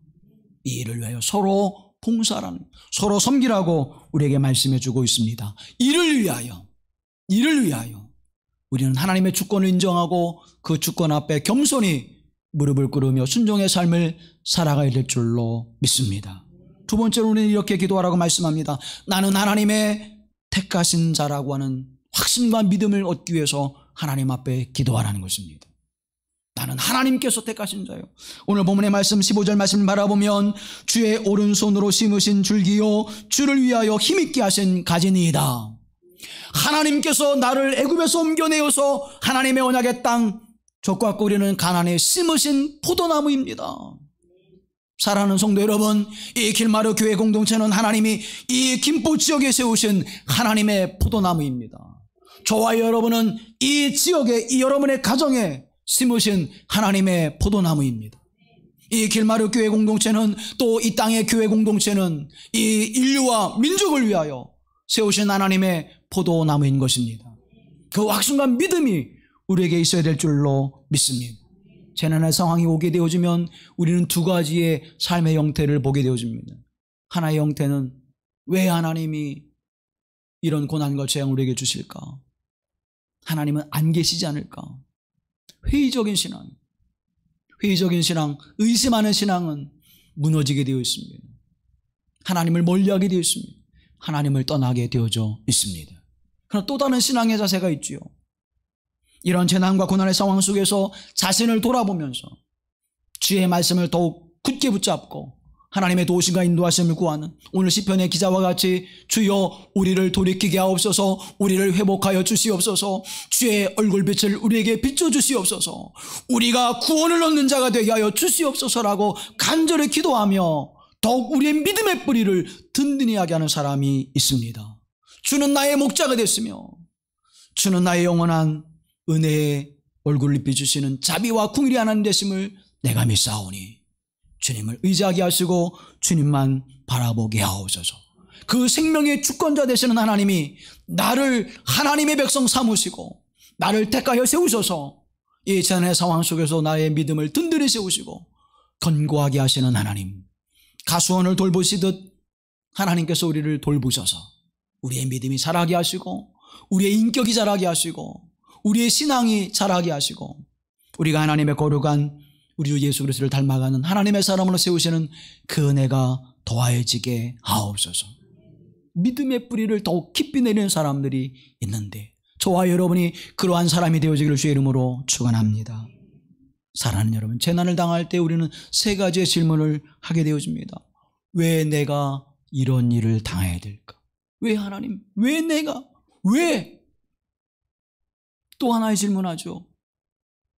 이 일을 위하여 서로 봉사라는, 서로 섬기라고 우리에게 말씀해 주고 있습니다. 이를 위하여 우리는 하나님의 주권을 인정하고 그 주권 앞에 겸손히 무릎을 꿇으며 순종의 삶을 살아가야 될 줄로 믿습니다. 두 번째로 우리는 이렇게 기도하라고 말씀합니다. 나는 하나님의 택하신 자라고 하는 확신과 믿음을 얻기 위해서 하나님 앞에 기도하라는 것입니다. 나는 하나님께서 택하신 자요. 오늘 본문의 말씀 15절 말씀을 바라보면 주의 오른손으로 심으신 줄기요 주를 위하여 힘있게 하신 가지니이다. 하나님께서 나를 애굽에서 옮겨내어서 하나님의 언약의 땅 족과 꼬리는 가난에 심으신 포도나무입니다. 사랑하는 성도 여러분, 이 길마루 교회 공동체는 하나님이 이 김포 지역에 세우신 하나님의 포도나무입니다. 저와 여러분은 이 지역에, 이 여러분의 가정에 심으신 하나님의 포도나무입니다. 이 길마루 교회 공동체는, 또 이 땅의 교회 공동체는 이 인류와 민족을 위하여 세우신 하나님의 포도나무인 것입니다. 그 확신과 믿음이 우리에게 있어야 될 줄로 믿습니다. 재난의 상황이 오게 되어지면 우리는 두 가지의 삶의 형태를 보게 되어집니다. 하나의 형태는 왜 하나님이 이런 고난과 재앙을 우리에게 주실까? 하나님은 안 계시지 않을까? 회의적인 신앙, 의심하는 신앙은 무너지게 되어 있습니다. 하나님을 멀리하게 되어 있습니다. 하나님을 떠나게 되어져 있습니다. 그러나 또 다른 신앙의 자세가 있지요. 이런 재난과 고난의 상황 속에서 자신을 돌아보면서 주의 말씀을 더욱 굳게 붙잡고 하나님의 도우심과 인도하심을 구하는, 오늘 시편의 기자와 같이 주여 우리를 돌이키게 하옵소서, 우리를 회복하여 주시옵소서, 주의 얼굴빛을 우리에게 비춰주시옵소서, 우리가 구원을 얻는 자가 되게 하여 주시옵소서라고 간절히 기도하며 더욱 우리의 믿음의 뿌리를 든든히 하게 하는 사람이 있습니다. 주는 나의 목자가 됐으며 주는 나의 영원한 은혜의 얼굴을 비추시는 자비와 긍휼이 하나님 되심을 내가 믿사오니 주님을 의지하게 하시고 주님만 바라보게 하옵소서. 그 생명의 주권자 되시는 하나님이 나를 하나님의 백성 삼으시고 나를 택하여 세우셔서 이 재난의 상황 속에서 나의 믿음을 든든히 세우시고 견고하게 하시는 하나님, 가수원을 돌보시듯 하나님께서 우리를 돌보셔서 우리의 믿음이 자라게 하시고 우리의 인격이 자라게 하시고 우리의 신앙이 자라게 하시고 우리가 하나님의 거룩한 우리 주 예수 그리스도를 닮아가는 하나님의 사람으로 세우시는 그 은혜가 더하여지게 하옵소서. 믿음의 뿌리를 더욱 깊이 내리는 사람들이 있는데 저와 여러분이 그러한 사람이 되어지기를 주의 이름으로 축원합니다. 사랑하는 여러분, 재난을 당할 때 우리는 세 가지의 질문을 하게 되어집니다. 왜 내가 이런 일을 당해야 될까? 왜 하나님? 왜 내가? 왜? 또 하나의 질문하죠.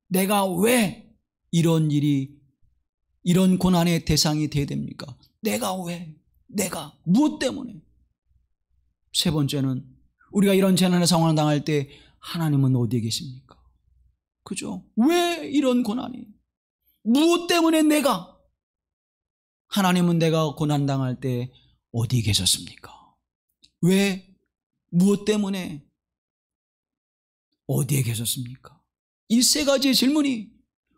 내가 왜 이런 일이, 이런 고난의 대상이 되어야 됩니까? 내가 왜? 내가 무엇 때문에? 세 번째는 우리가 이런 재난의 상황을 당할 때 하나님은 어디에 계십니까? 그죠? 왜 이런 고난이? 무엇 때문에 내가? 하나님은 내가 고난 당할 때 어디에 계셨습니까? 왜? 무엇 때문에? 어디에 계셨습니까? 이 세 가지의 질문이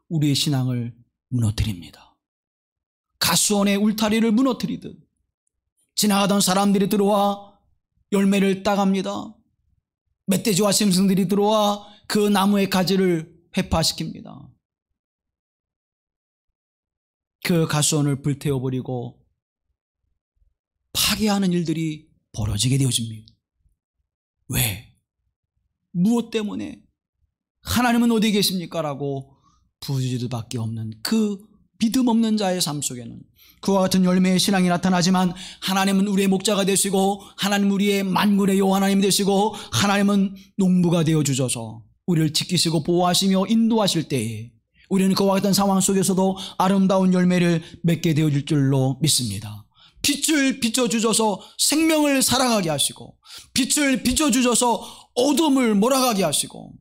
우리의 신앙을 무너뜨립니다. 가수원의 울타리를 무너뜨리듯 지나가던 사람들이 들어와 열매를 따갑니다. 멧돼지와 짐승들이 들어와 그 나무의 가지를 회파시킵니다. 그 가수원을 불태워버리고 파괴하는 일들이 벌어지게 되어집니다. 왜? 무엇 때문에? 하나님은 어디 계십니까? 라고 부르짖을 밖에 없는 그 믿음 없는 자의 삶 속에는 그와 같은 열매의 신앙이 나타나지만 하나님은 우리의 목자가 되시고 하나님 우리의 만군의 여호와 하나님 되시고 하나님은 농부가 되어주셔서 우리를 지키시고 보호하시며 인도하실 때에 우리는 그와 같은 상황 속에서도 아름다운 열매를 맺게 되어질 줄로 믿습니다. 빛을 비춰주셔서 생명을 살아가게 하시고 빛을 비춰주셔서 어둠을 몰아가게 하시고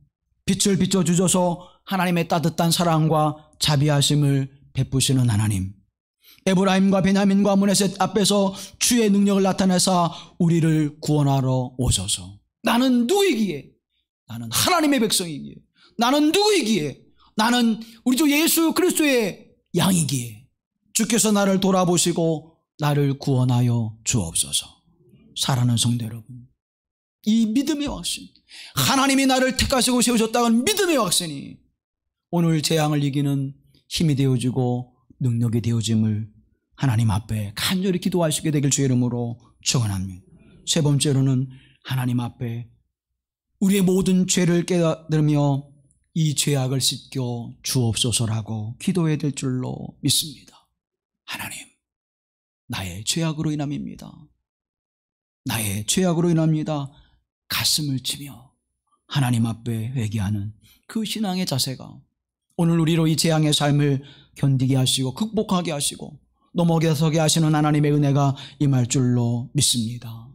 빛을 비춰주셔서 하나님의 따뜻한 사랑과 자비하심을 베푸시는 하나님, 에브라임과 베냐민과 므낫세 앞에서 주의 능력을 나타내사 우리를 구원하러 오셔서 나는 누구이기에? 나는 하나님의 백성이기에. 나는 누구이기에? 나는 우리 주 예수 그리스도의 양이기에 주께서 나를 돌아보시고 나를 구원하여 주옵소서. 사랑하는 성도 여러분, 이 믿음의 확신, 하나님이 나를 택하시고 세우셨다는 믿음의 확신이 오늘 재앙을 이기는 힘이 되어지고 능력이 되어짐을 하나님 앞에 간절히 기도하시게 되길 주의 이름으로 축원합니다. 세 번째로는 하나님 앞에 우리의 모든 죄를 깨달으며 이 죄악을 씻겨 주옵소서라고 기도해야 될 줄로 믿습니다. 하나님, 나의 죄악으로 인함입니다. 나의 죄악으로 인합니다. 가슴을 치며 하나님 앞에 회개하는 그 신앙의 자세가 오늘 우리로 이 재앙의 삶을 견디게 하시고 극복하게 하시고 넘어서게 하시는 하나님의 은혜가 임할 줄로 믿습니다.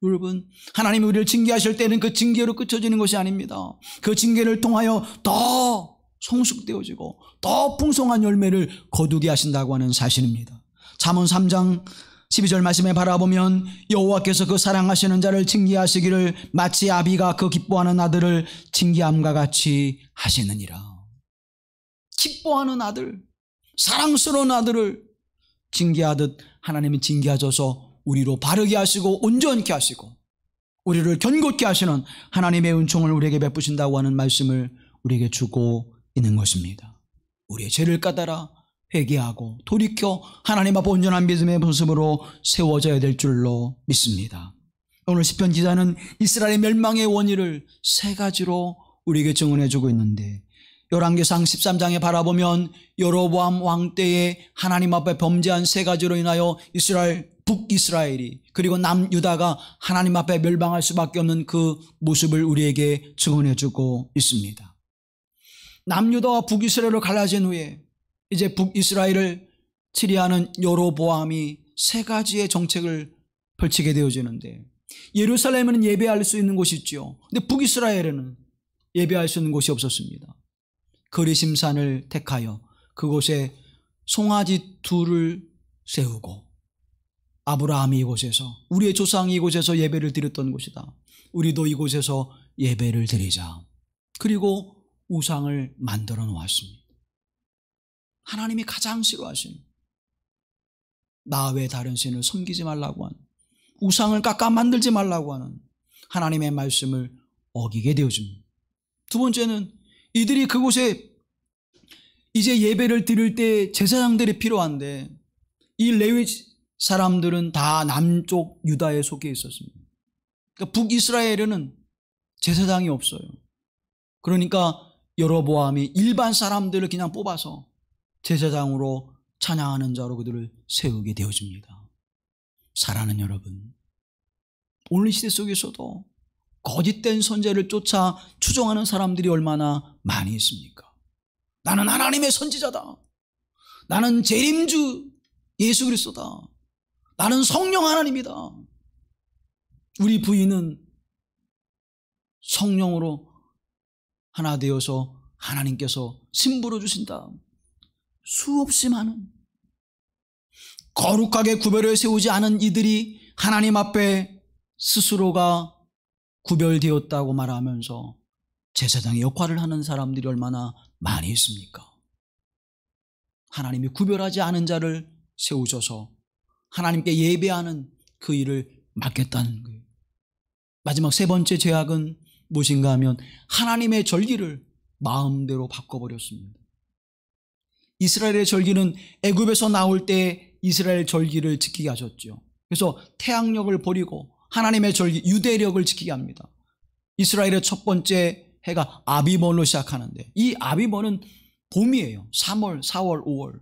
여러분, 하나님이 우리를 징계하실 때는 그 징계로 그쳐지는 것이 아닙니다. 그 징계를 통하여 더 성숙되어지고 더 풍성한 열매를 거두게 하신다고 하는 사실입니다. 잠언 3장 12절 말씀에 바라보면 여호와께서 그 사랑하시는 자를 징계하시기를 마치 아비가 그 기뻐하는 아들을 징계함과 같이 하시느니라. 기뻐하는 아들, 사랑스러운 아들을 징계하듯 하나님이 징계하셔서 우리로 바르게 하시고 온전케 하시고 우리를 견고케 하시는 하나님의 은총을 우리에게 베푸신다고 하는 말씀을 우리에게 주고 있는 것입니다. 우리의 죄를 깨달아 회개하고 돌이켜 하나님 앞에 온전한 믿음의 모습으로 세워져야 될 줄로 믿습니다. 오늘 시편 기자는 이스라엘의 멸망의 원인을 세 가지로 우리에게 증언해 주고 있는데, 열왕기상 13장에 바라보면 여로보암 왕 때에 하나님 앞에 범죄한 세 가지로 인하여 북이스라엘이 그리고 남유다가 하나님 앞에 멸망할 수밖에 없는 그 모습을 우리에게 증언해 주고 있습니다. 남유다와 북이스라엘로 갈라진 후에 이제 북이스라엘을 치리하는 여로보암이 세 가지의 정책을 펼치게 되어지는데, 예루살렘에는 예배할 수 있는 곳이 있죠. 근데 북이스라엘에는 예배할 수 있는 곳이 없었습니다. 그리심산을 택하여 그곳에 송아지 둘을 세우고, 아브라함이 이곳에서, 우리의 조상이 이곳에서 예배를 드렸던 곳이다, 우리도 이곳에서 예배를 드리자. 그리고 우상을 만들어 놓았습니다. 하나님이 가장 싫어하시는, 나 외 다른 신을 섬기지 말라고 하는, 우상을 깎아 만들지 말라고 하는 하나님의 말씀을 어기게 되어집니다. 두 번째는 이들이 그곳에 이제 예배를 드릴 때 제사장들이 필요한데, 이 레위 사람들은 다 남쪽 유다에 속해 있었습니다. 그러니까 북이스라엘에는 제사장이 없어요. 그러니까 여로보암이 일반 사람들을 그냥 뽑아서 제사장으로 찬양하는 자로 그들을 세우게 되어집니다. 사랑하는 여러분, 오늘 시대 속에서도 거짓된 선지자를 쫓아 추종하는 사람들이 얼마나 많이 있습니까? 나는 하나님의 선지자다, 나는 재림주 예수 그리스도다, 나는 성령 하나님이다. 우리 부인은 성령으로 하나 되어서 하나님께서 신부로 주신다. 수없이 많은 거룩하게 구별을 세우지 않은 이들이 하나님 앞에 스스로가 구별되었다고 말하면서 제사장의 역할을 하는 사람들이 얼마나 많이 있습니까? 하나님이 구별하지 않은 자를 세우셔서 하나님께 예배하는 그 일을 맡겠다는 거예요. 마지막 세 번째 죄악은 무엇인가 하면 하나님의 절기를 마음대로 바꿔버렸습니다. 이스라엘의 절기는 애굽에서 나올 때 이스라엘 절기를 지키게 하셨죠. 그래서 태양력을 버리고 하나님의 절기 유대력을 지키게 합니다. 이스라엘의 첫 번째 해가 아비번으로 시작하는데, 이 아비번은 봄이에요. 3월, 4월, 5월.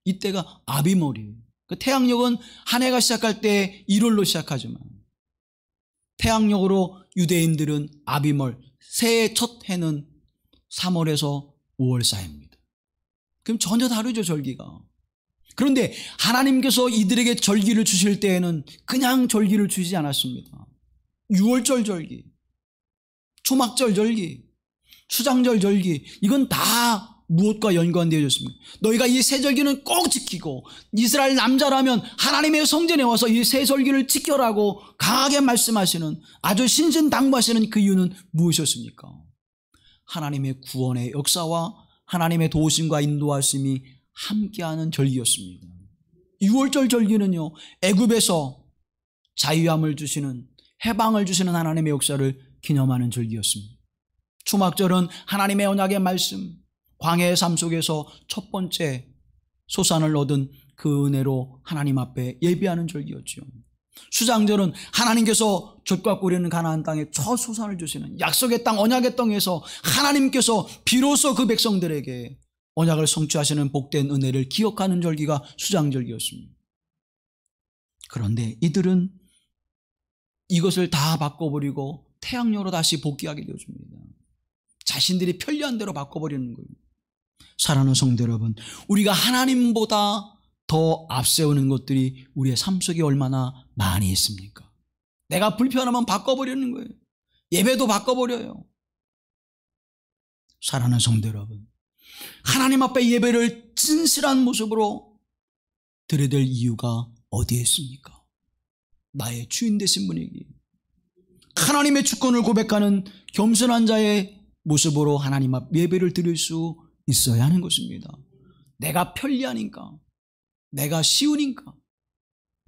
이때가 아비월이에요. 그 태양력은 한 해가 시작할 때 1월로 시작하지만 태양력으로 유대인들은 아비월, 새해 첫 해는 3월에서 5월 사이입니다. 그럼 전혀 다르죠, 절기가. 그런데 하나님께서 이들에게 절기를 주실 때에는 그냥 절기를 주시지 않았습니다. 6월절 절기, 초막절 절기, 수장절 절기, 이건 다 무엇과 연관되어 있습니다. 너희가 이 세 절기는 꼭 지키고, 이스라엘 남자라면 하나님의 성전에 와서 이 세 절기를 지켜라고 강하게 말씀하시는, 아주 신신당부하시는 그 이유는 무엇이었습니까? 하나님의 구원의 역사와 하나님의 도우심과 인도하심이 함께하는 절기였습니다. 6월절 절기는요, 애굽에서 자유함을 주시는, 해방을 주시는 하나님의 역사를 기념하는 절기였습니다. 초막절은 하나님의 언약의 말씀, 광야의 삶 속에서 첫 번째 소산을 얻은 그 은혜로 하나님 앞에 예배하는 절기였죠. 수장절은 하나님께서 젖과 꿀이 있는 가나안 땅에 첫 소산을 주시는, 약속의 땅, 언약의 땅에서 하나님께서 비로소 그 백성들에게 언약을 성취하시는 복된 은혜를 기억하는 절기가 수장절기였습니다. 그런데 이들은 이것을 다 바꿔버리고 태양력으로 다시 복귀하게 되어집니다. 자신들이 편리한 대로 바꿔버리는 거예요. 사랑하는 성도 여러분, 우리가 하나님보다 더 앞세우는 것들이 우리의 삶 속에 얼마나 많이 있습니까? 내가 불편하면 바꿔버리는 거예요. 예배도 바꿔버려요. 사랑하는 성도 여러분, 하나님 앞에 예배를 진실한 모습으로 드려야 될 이유가 어디에 있습니까? 나의 주인 되신 분이기, 하나님의 주권을 고백하는 겸손한 자의 모습으로 하나님 앞 예배를 드릴 수 있어야 하는 것입니다. 내가 편리하니까, 내가 쉬우니까,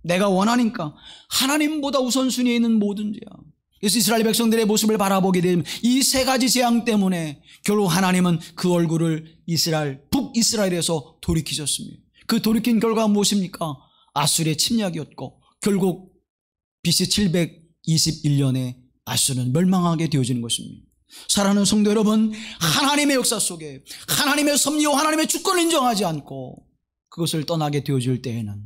내가 원하니까 하나님보다 우선순위에 있는 모든 죄악. 그래서 이스라엘 백성들의 모습을 바라보게 되면 이 세 가지 재앙 때문에 결국 하나님은 그 얼굴을 북이스라엘에서 돌이키셨습니다. 그 돌이킨 결과가 무엇입니까? 아수르의 침략이었고 결국 BC 721년에 아수르는 멸망하게 되어지는 것입니다. 사랑하는 성도 여러분, 하나님의 역사 속에 하나님의 섭리와 하나님의 주권을 인정하지 않고 그것을 떠나게 되어질 때에는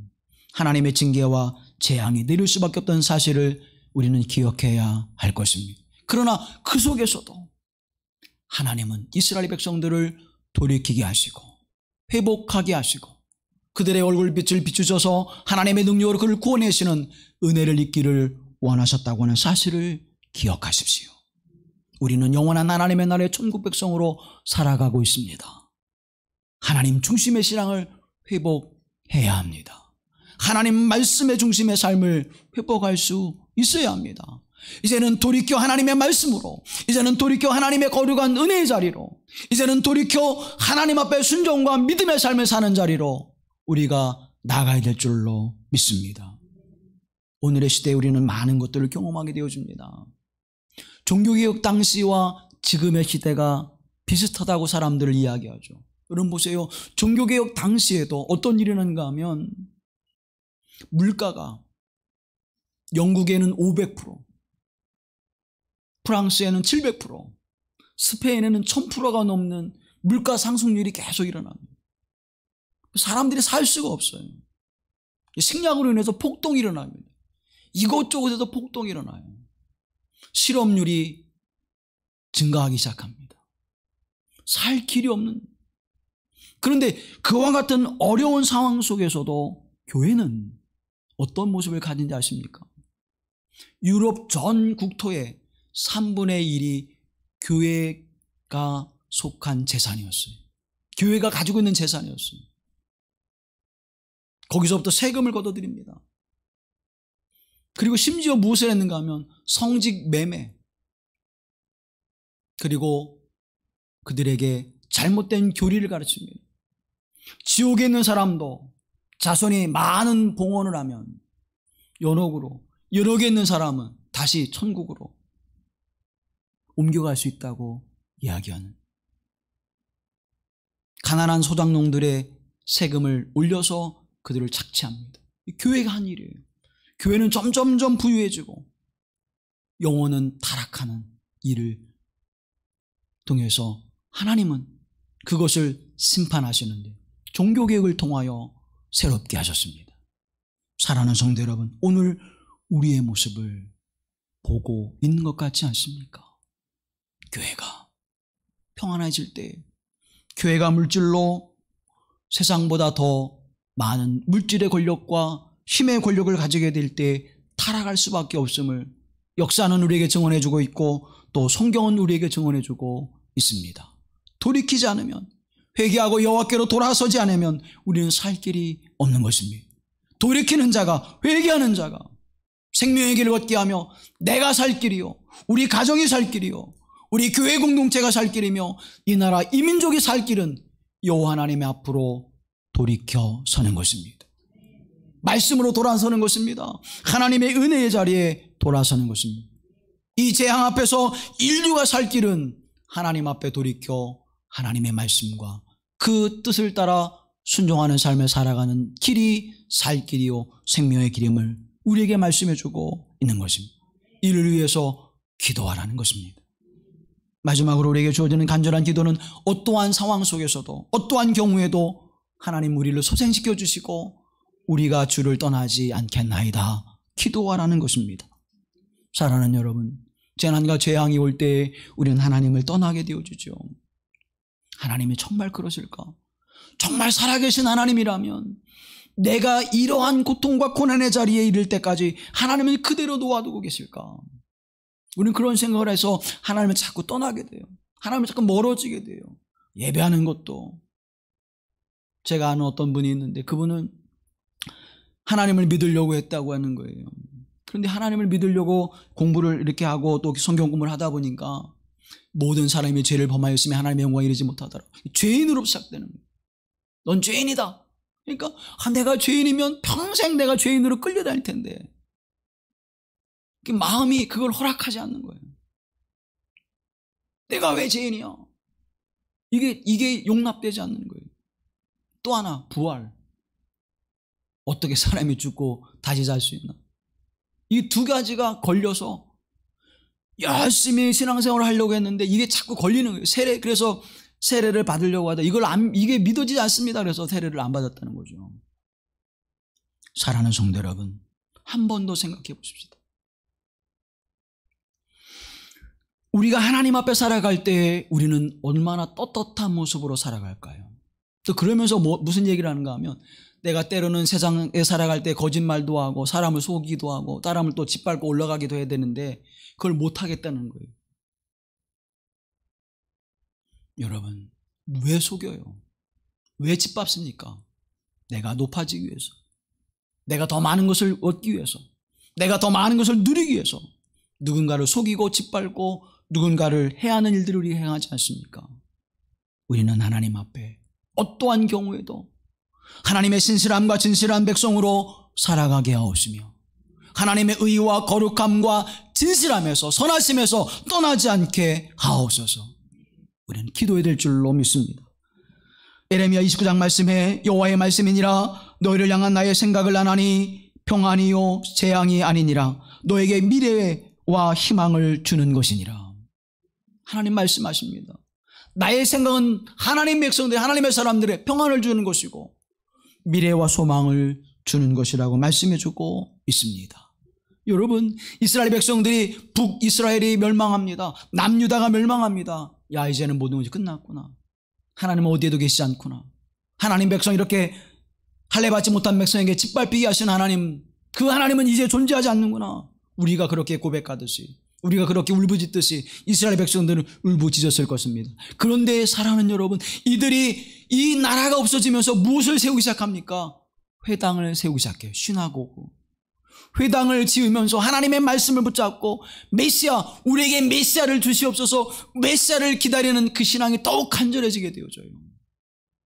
하나님의 징계와 재앙이 내릴 수밖에 없다는 사실을 우리는 기억해야 할 것입니다. 그러나 그 속에서도 하나님은 이스라엘 백성들을 돌이키게 하시고 회복하게 하시고 그들의 얼굴빛을 비추셔서 하나님의 능력으로 그를 구원하시는 은혜를 입기를 원하셨다고 하는 사실을 기억하십시오. 우리는 영원한 하나님의 나라의 천국 백성으로 살아가고 있습니다. 하나님 중심의 신앙을 회복해야 합니다. 하나님 말씀의 중심의 삶을 회복할 수 있어야 합니다. 이제는 돌이켜 하나님의 말씀으로, 이제는 돌이켜 하나님의 거룩한 은혜의 자리로, 이제는 돌이켜 하나님 앞에 순종과 믿음의 삶을 사는 자리로 우리가 나가야 될 줄로 믿습니다. 오늘의 시대에 우리는 많은 것들을 경험하게 되어집니다. 종교개혁 당시와 지금의 시대가 비슷하다고 사람들을 이야기하죠. 여러분 보세요. 종교개혁 당시에도 어떤 일이 일어났는가 하면 물가가 영국에는 500%, 프랑스에는 700%, 스페인에는 1000%가 넘는 물가 상승률이 계속 일어납니다. 사람들이 살 수가 없어요. 식량으로 인해서 폭동이 일어납니다. 이곳저곳에서 폭동이 일어나요. 실업률이 증가하기 시작합니다. 살 길이 없는. 그런데 그와 같은 어려운 상황 속에서도 교회는 어떤 모습을 가진지 아십니까? 유럽 전 국토의 3분의 1이 교회가 속한 재산이었어요. 교회가 가지고 있는 재산이었어요. 거기서부터 세금을 걷어들입니다. 그리고 심지어 무엇을 했는가 하면 성직 매매, 그리고 그들에게 잘못된 교리를 가르칩니다. 지옥에 있는 사람도 자손이 많은 봉헌을 하면 연옥으로, 연옥에 있는 사람은 다시 천국으로 옮겨갈 수 있다고 이야기하는, 가난한 소작농들의 세금을 올려서 그들을 착취합니다. 교회가 한 일이에요. 교회는 점점점 부유해지고 영혼은 타락하는 일을 통해서 하나님은 그것을 심판하시는데 종교개혁을 통하여 새롭게 하셨습니다. 사랑하는 성도 여러분, 오늘 우리의 모습을 보고 있는 것 같지 않습니까? 교회가 평안해질 때, 교회가 물질로 세상보다 더 많은 물질의 권력과 힘의 권력을 가지게 될 때 타락할 수밖에 없음을 역사는 우리에게 증언해주고 있고 또 성경은 우리에게 증언해주고 있습니다. 돌이키지 않으면, 회개하고 여호와께로 돌아서지 않으면 우리는 살 길이 없는 것입니다. 돌이키는 자가, 회개하는 자가 생명의 길을 걷게 하며 내가 살 길이요, 우리 가정이 살 길이요, 우리 교회 공동체가 살 길이며 이 나라 이 민족이 살 길은 여호와 하나님의 앞으로 돌이켜 서는 것입니다. 말씀으로 돌아서는 것입니다. 하나님의 은혜의 자리에 돌아서는 것입니다. 이 재앙 앞에서 인류가 살 길은 하나님 앞에 돌이켜 하나님의 말씀과 그 뜻을 따라 순종하는 삶을 살아가는 길이 살 길이요 생명의 길임을 우리에게 말씀해 주고 있는 것입니다. 이를 위해서 기도하라는 것입니다. 마지막으로 우리에게 주어지는 간절한 기도는 어떠한 상황 속에서도, 어떠한 경우에도 하나님 우리를 소생시켜 주시고 우리가 주를 떠나지 않겠나이다 기도하라는 것입니다. 사랑하는 여러분, 재난과 재앙이 올 때 우리는 하나님을 떠나게 되어주죠. 하나님이 정말 그러실까? 정말 살아계신 하나님이라면 내가 이러한 고통과 고난의 자리에 이를 때까지 하나님을 그대로 놓아두고 계실까? 우리는 그런 생각을 해서 하나님을 자꾸 떠나게 돼요. 하나님을 자꾸 멀어지게 돼요. 예배하는 것도. 제가 아는 어떤 분이 있는데 그분은 하나님을 믿으려고 했다고 하는 거예요. 그런데 하나님을 믿으려고 공부를 이렇게 하고 또 성경 공부를 하다 보니까 모든 사람이 죄를 범하였으며 하나님의 영광에 이르지 못하더라. 죄인으로 시작되는 거예요. 넌 죄인이다. 그러니까 내가 죄인이면 평생 내가 죄인으로 끌려다닐 텐데 마음이 그걸 허락하지 않는 거예요. 내가 왜 죄인이야? 이게 용납되지 않는 거예요. 또 하나, 부활. 어떻게 사람이 죽고 다시 살 수 있나? 이 두 가지가 걸려서 열심히 신앙생활을 하려고 했는데 이게 자꾸 걸리는 거예요. 그래서 세례를 받으려고 하다 이게 믿어지지 않습니다. 그래서 세례를 안 받았다는 거죠. 사랑하는 성도 여러분, 한 번 더 생각해 보십시다. 우리가 하나님 앞에 살아갈 때 우리는 얼마나 떳떳한 모습으로 살아갈까요? 또 그러면서 무슨 얘기를 하는가 하면 내가 때로는 세상에 살아갈 때 거짓말도 하고 사람을 속이기도 하고 사람을 또 짓밟고 올라가기도 해야 되는데 그걸 못하겠다는 거예요. 여러분, 왜 속여요? 왜 짓밟습니까? 내가 높아지기 위해서, 내가 더 많은 것을 얻기 위해서, 내가 더 많은 것을 누리기 위해서 누군가를 속이고 짓밟고 누군가를 해하는 일들을 우리 행하지 않습니까? 우리는 하나님 앞에 어떠한 경우에도 하나님의 신실함과 진실한 백성으로 살아가게 하옵시며 하나님의 의와 거룩함과 진실함에서 선하심에서 떠나지 않게 하옵소서. 우리는 기도해야 될 줄로 믿습니다. 예레미야 29장 말씀에 여호와의 말씀이니라 너희를 향한 나의 생각을 아나니 평안이요 재앙이 아니니라 너에게 미래와 희망을 주는 것이니라. 하나님 말씀하십니다. 나의 생각은 하나님의 백성들, 하나님의 사람들의 평안을 주는 것이고 미래와 소망을 주는 것이라고 말씀해주고 있습니다. 여러분, 이스라엘 백성들이 북이스라엘이 멸망합니다. 남유다가 멸망합니다. 야, 이제는 모든 것이 끝났구나. 하나님은 어디에도 계시지 않구나. 하나님 백성 이렇게 할례받지 못한 백성에게 짓밟히게 하신 하나님, 그 하나님은 이제 존재하지 않는구나. 우리가 그렇게 고백하듯이, 우리가 그렇게 울부짖듯이 이스라엘 백성들은 울부짖었을 것입니다. 그런데 사랑하는 여러분, 이들이 이 나라가 없어지면서 무엇을 세우기 시작합니까? 회당을 세우기 시작해요. 시나고그. 회당을 지으면서 하나님의 말씀을 붙잡고 메시아, 우리에게 메시아를 주시옵소서, 메시아를 기다리는 그 신앙이 더욱 간절해지게 되어져요.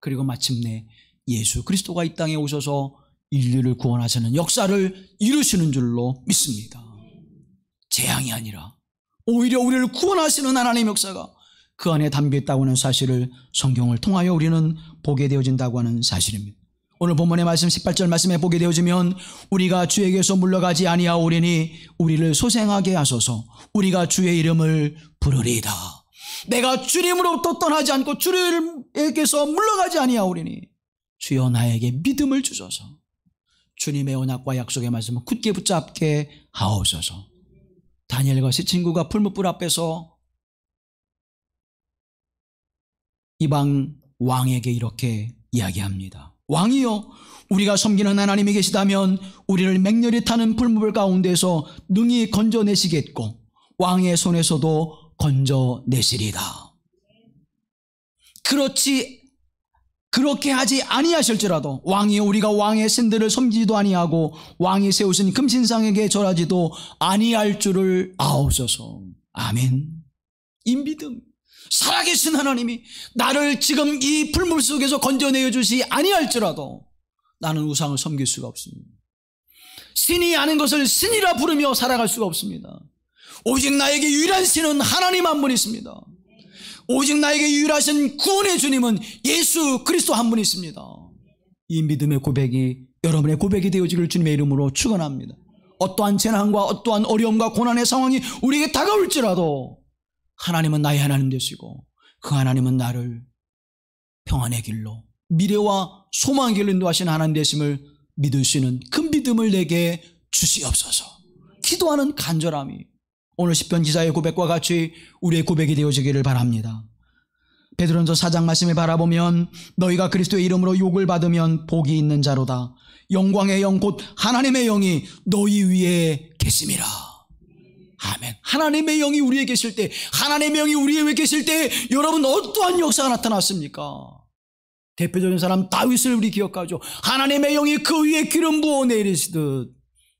그리고 마침내 예수 그리스도가 이 땅에 오셔서 인류를 구원하시는 역사를 이루시는 줄로 믿습니다. 재앙이 아니라 오히려 우리를 구원하시는 하나님의 역사가 그 안에 담겨있다고 하는 사실을 성경을 통하여 우리는 보게 되어진다고 하는 사실입니다. 오늘 본문의 말씀 18절 말씀에 보게 되어지면 우리가 주에게서 물러가지 아니하오리니 우리를 소생하게 하소서 우리가 주의 이름을 부르리이다. 내가 주님으로부터 떠나지 않고 주님에게서 물러가지 아니하오리니 주여 나에게 믿음을 주소서. 주님의 언약과 약속의 말씀을 굳게 붙잡게 하옵소서. 다니엘과 세 친구가 풀무불 앞에서 이방 왕에게 이렇게 이야기합니다. 왕이여, 우리가 섬기는 하나님이 계시다면 우리를 맹렬히 타는 풀무불 가운데서 능히 건져내시겠고 왕의 손에서도 건져내시리다. 그렇게 하지 아니하실지라도 왕이여, 우리가 왕의 신들을 섬기지도 아니하고 왕이 세우신 금신상에게 절하지도 아니할 줄을 아옵소서. 아멘. 이 믿음, 살아계신 하나님이 나를 지금 이 풀물 속에서 건져내어 주시 아니할지라도 나는 우상을 섬길 수가 없습니다. 신이 아는 것을 신이라 부르며 살아갈 수가 없습니다. 오직 나에게 유일한 신은 하나님 한 분 있습니다. 오직 나에게 유일하신 구원의 주님은 예수 그리스도 한 분 있습니다. 이 믿음의 고백이 여러분의 고백이 되어지기를 주님의 이름으로 축원합니다. 어떠한 재난과 어떠한 어려움과 고난의 상황이 우리에게 다가올지라도 하나님은 나의 하나님 되시고 그 하나님은 나를 평안의 길로 미래와 소망의 길로 인도하시는 하나님 되심을 믿을 수 있는 그 믿음을 내게 주시옵소서. 기도하는 간절함이 오늘 시편 기자의 고백과 같이 우리의 고백이 되어지기를 바랍니다. 베드로전서 4장 말씀을 바라보면 너희가 그리스도의 이름으로 욕을 받으면 복이 있는 자로다. 영광의 영 곧 하나님의 영이 너희 위에 계심이라. 아멘. 하나님의 영이 우리에 계실 때, 하나님의 영이 우리에 계실 때 여러분 어떠한 역사가 나타났습니까? 대표적인 사람 다윗을 우리 기억하죠. 하나님의 영이 그 위에 기름 부어 내리시듯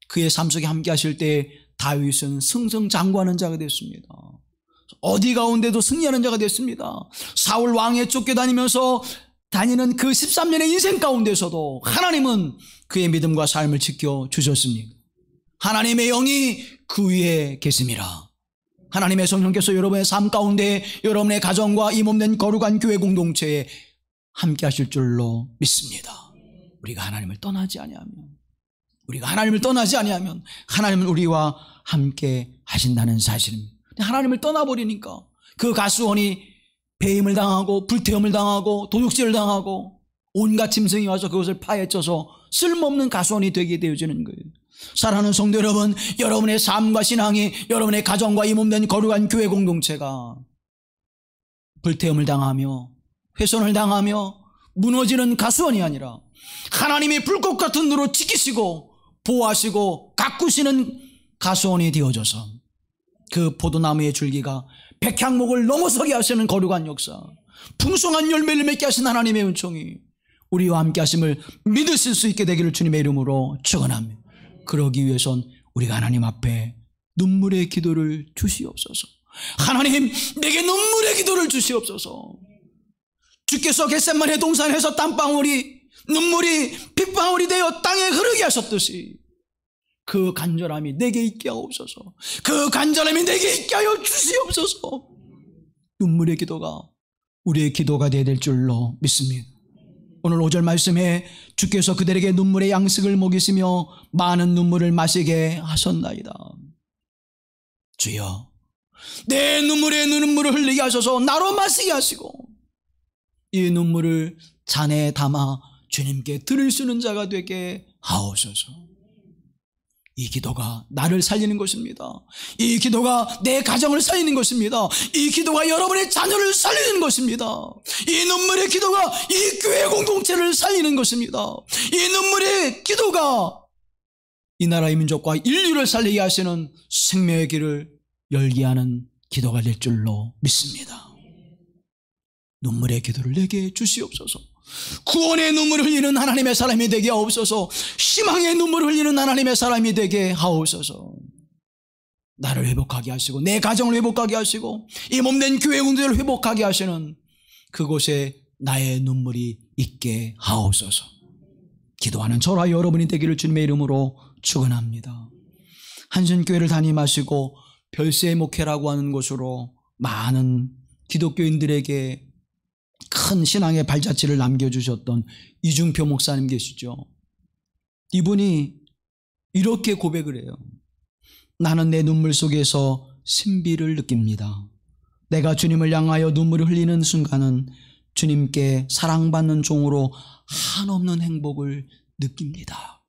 그의 삶 속에 함께 하실 때 다윗은 승승장구하는 자가 됐습니다. 어디 가운데도 승리하는 자가 됐습니다. 사울 왕에 쫓겨다니면서 다니는 그 13년의 인생 가운데서도 하나님은 그의 믿음과 삶을 지켜주셨습니다. 하나님의 영이 그 위에 계심이라. 하나님의 성령께서 여러분의 삶 가운데 여러분의 가정과 이 몸된 거룩한 교회 공동체에 함께 하실 줄로 믿습니다. 우리가 하나님을 떠나지 아니하면 하나님은 우리와 함께 하신다는 사실입니다. 하나님을 떠나버리니까 그 가수원이 배임을 당하고 불태움을 당하고 도둑질을 당하고 온갖 짐승이 와서 그것을 파헤쳐서 쓸모없는 가수원이 되게 되어지는 거예요. 사랑하는 성도 여러분, 여러분의 삶과 신앙이, 여러분의 가정과 이 몸된 거룩한 교회 공동체가 불태움을 당하며 훼손을 당하며 무너지는 가수원이 아니라 하나님이 불꽃 같은 눈으로 지키시고 보호하시고 가꾸시는 가수원이 되어져서 그 포도나무의 줄기가 백향목을 넘어서게 하시는 거룩한 역사, 풍성한 열매를 맺게 하신 하나님의 은총이 우리와 함께 하심을 믿으실 수 있게 되기를 주님의 이름으로 축원합니다. 그러기 위해선 우리가 하나님 앞에 눈물의 기도를 주시옵소서. 하나님, 내게 눈물의 기도를 주시옵소서. 주께서 겟세마네 동산에서 눈물이 핏방울이 되어 땅에 흐르게 하셨듯이 그 간절함이 내게 있게 하옵소서. 그 간절함이 내게 있게 하여 주시옵소서. 눈물의 기도가 우리의 기도가 되어야 될 줄로 믿습니다. 오늘 5절 말씀에 주께서 그들에게 눈물의 양식을 먹이시며 많은 눈물을 마시게 하셨나이다. 주여, 내 눈물을 흘리게 하셔서 나로 마시게 하시고 이 눈물을 잔에 담아 주님께 드릴 수 있는 자가 되게 하옵소서. 이 기도가 나를 살리는 것입니다. 이 기도가 내 가정을 살리는 것입니다. 이 기도가 여러분의 자녀를 살리는 것입니다. 이 눈물의 기도가 이 교회 공동체를 살리는 것입니다. 이 눈물의 기도가 이 나라의 민족과 인류를 살리게 하시는 생명의 길을 열게 하는 기도가 될 줄로 믿습니다. 눈물의 기도를 내게 주시옵소서. 구원의 눈물을 흘리는 하나님의 사람이 되게 하옵소서. 희망의 눈물을 흘리는 하나님의 사람이 되게 하옵소서. 나를 회복하게 하시고 내 가정을 회복하게 하시고 이 몸된 교회 공동체를 회복하게 하시는 그곳에 나의 눈물이 있게 하옵소서. 기도하는 저와 여러분이 되기를 주님의 이름으로 축원합니다. 한신교회를 담임하시고 별세의 목회라고 하는 곳으로 많은 기독교인들에게 큰 신앙의 발자취를 남겨주셨던 이중표 목사님 계시죠. 이분이 이렇게 고백을 해요. 나는 내 눈물 속에서 신비를 느낍니다. 내가 주님을 향하여 눈물을 흘리는 순간은 주님께 사랑받는 종으로 한없는 행복을 느낍니다.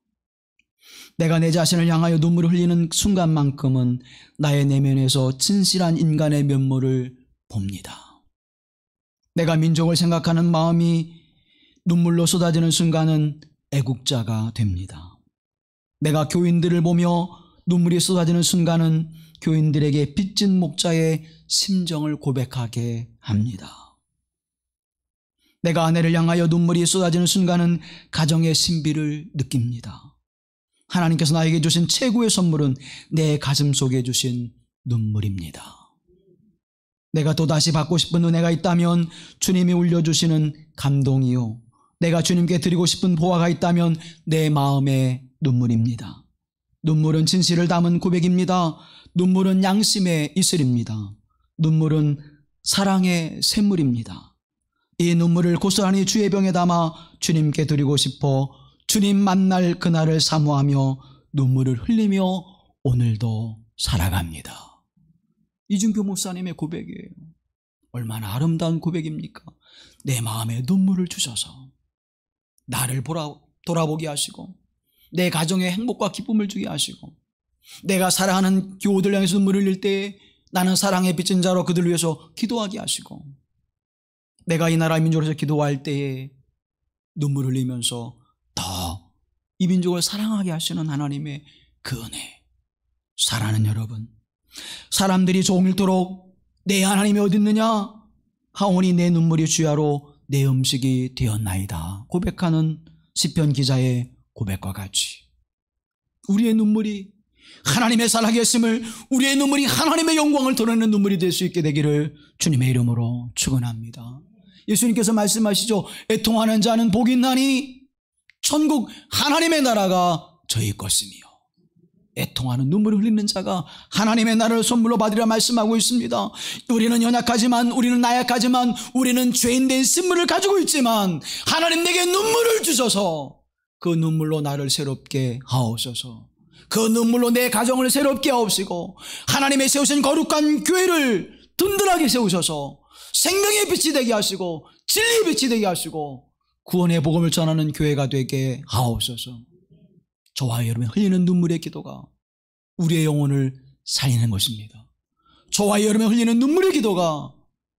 내가 내 자신을 향하여 눈물을 흘리는 순간만큼은 나의 내면에서 진실한 인간의 면모를 봅니다. 내가 민족을 생각하는 마음이 눈물로 쏟아지는 순간은 애국자가 됩니다. 내가 교인들을 보며 눈물이 쏟아지는 순간은 교인들에게 빚진 목자의 심정을 고백하게 합니다. 내가 아내를 향하여 눈물이 쏟아지는 순간은 가정의 신비를 느낍니다. 하나님께서 나에게 주신 최고의 선물은 내 가슴 속에 주신 눈물입니다. 내가 또다시 받고 싶은 은혜가 있다면 주님이 울려주시는 감동이요, 내가 주님께 드리고 싶은 보화가 있다면 내 마음의 눈물입니다. 눈물은 진실을 담은 고백입니다. 눈물은 양심의 이슬입니다. 눈물은 사랑의 샘물입니다. 이 눈물을 고스란히 주의 병에 담아 주님께 드리고 싶어 주님 만날 그날을 사모하며 눈물을 흘리며 오늘도 살아갑니다. 이중표 목사님의 고백이에요. 얼마나 아름다운 고백입니까? 내 마음에 눈물을 주셔서 나를 돌아보게 하시고 내 가정에 행복과 기쁨을 주게 하시고 내가 사랑하는 교우들 향해서 눈물을 흘릴 때 나는 사랑의 빚진 자로 그들 위해서 기도하게 하시고 내가 이 나라 민족을 위해서 기도할 때에 눈물을 흘리면서 더 이 민족을 사랑하게 하시는 하나님의 그 은혜. 사랑하는 여러분, 사람들이 종일토록 내 하나님이 어디 있느냐 하오니 내 눈물이 주야로 내 음식이 되었나이다 고백하는 시편 기자의 고백과 같이 우리의 눈물이 하나님의 살아계심을, 우리의 눈물이 하나님의 영광을 드러내는 눈물이 될 수 있게 되기를 주님의 이름으로 축원합니다. 예수님께서 말씀하시죠. 애통하는 자는 복이 있나니 천국 하나님의 나라가 저희 것이며, 애통하는 눈물을 흘리는 자가 하나님의 나라를 선물로 받으리라 말씀하고 있습니다. 우리는 연약하지만, 우리는 나약하지만, 우리는 죄인된 신분을 가지고 있지만 하나님 내게 눈물을 주셔서 그 눈물로 나를 새롭게 하옵소서. 그 눈물로 내 가정을 새롭게 하옵시고 하나님의 세우신 거룩한 교회를 든든하게 세우셔서 생명의 빛이 되게 하시고 진리의 빛이 되게 하시고 구원의 복음을 전하는 교회가 되게 하옵소서. 저와 여러분이 흘리는 눈물의 기도가 우리의 영혼을 살리는 것입니다. 저와 여러분이 흘리는 눈물의 기도가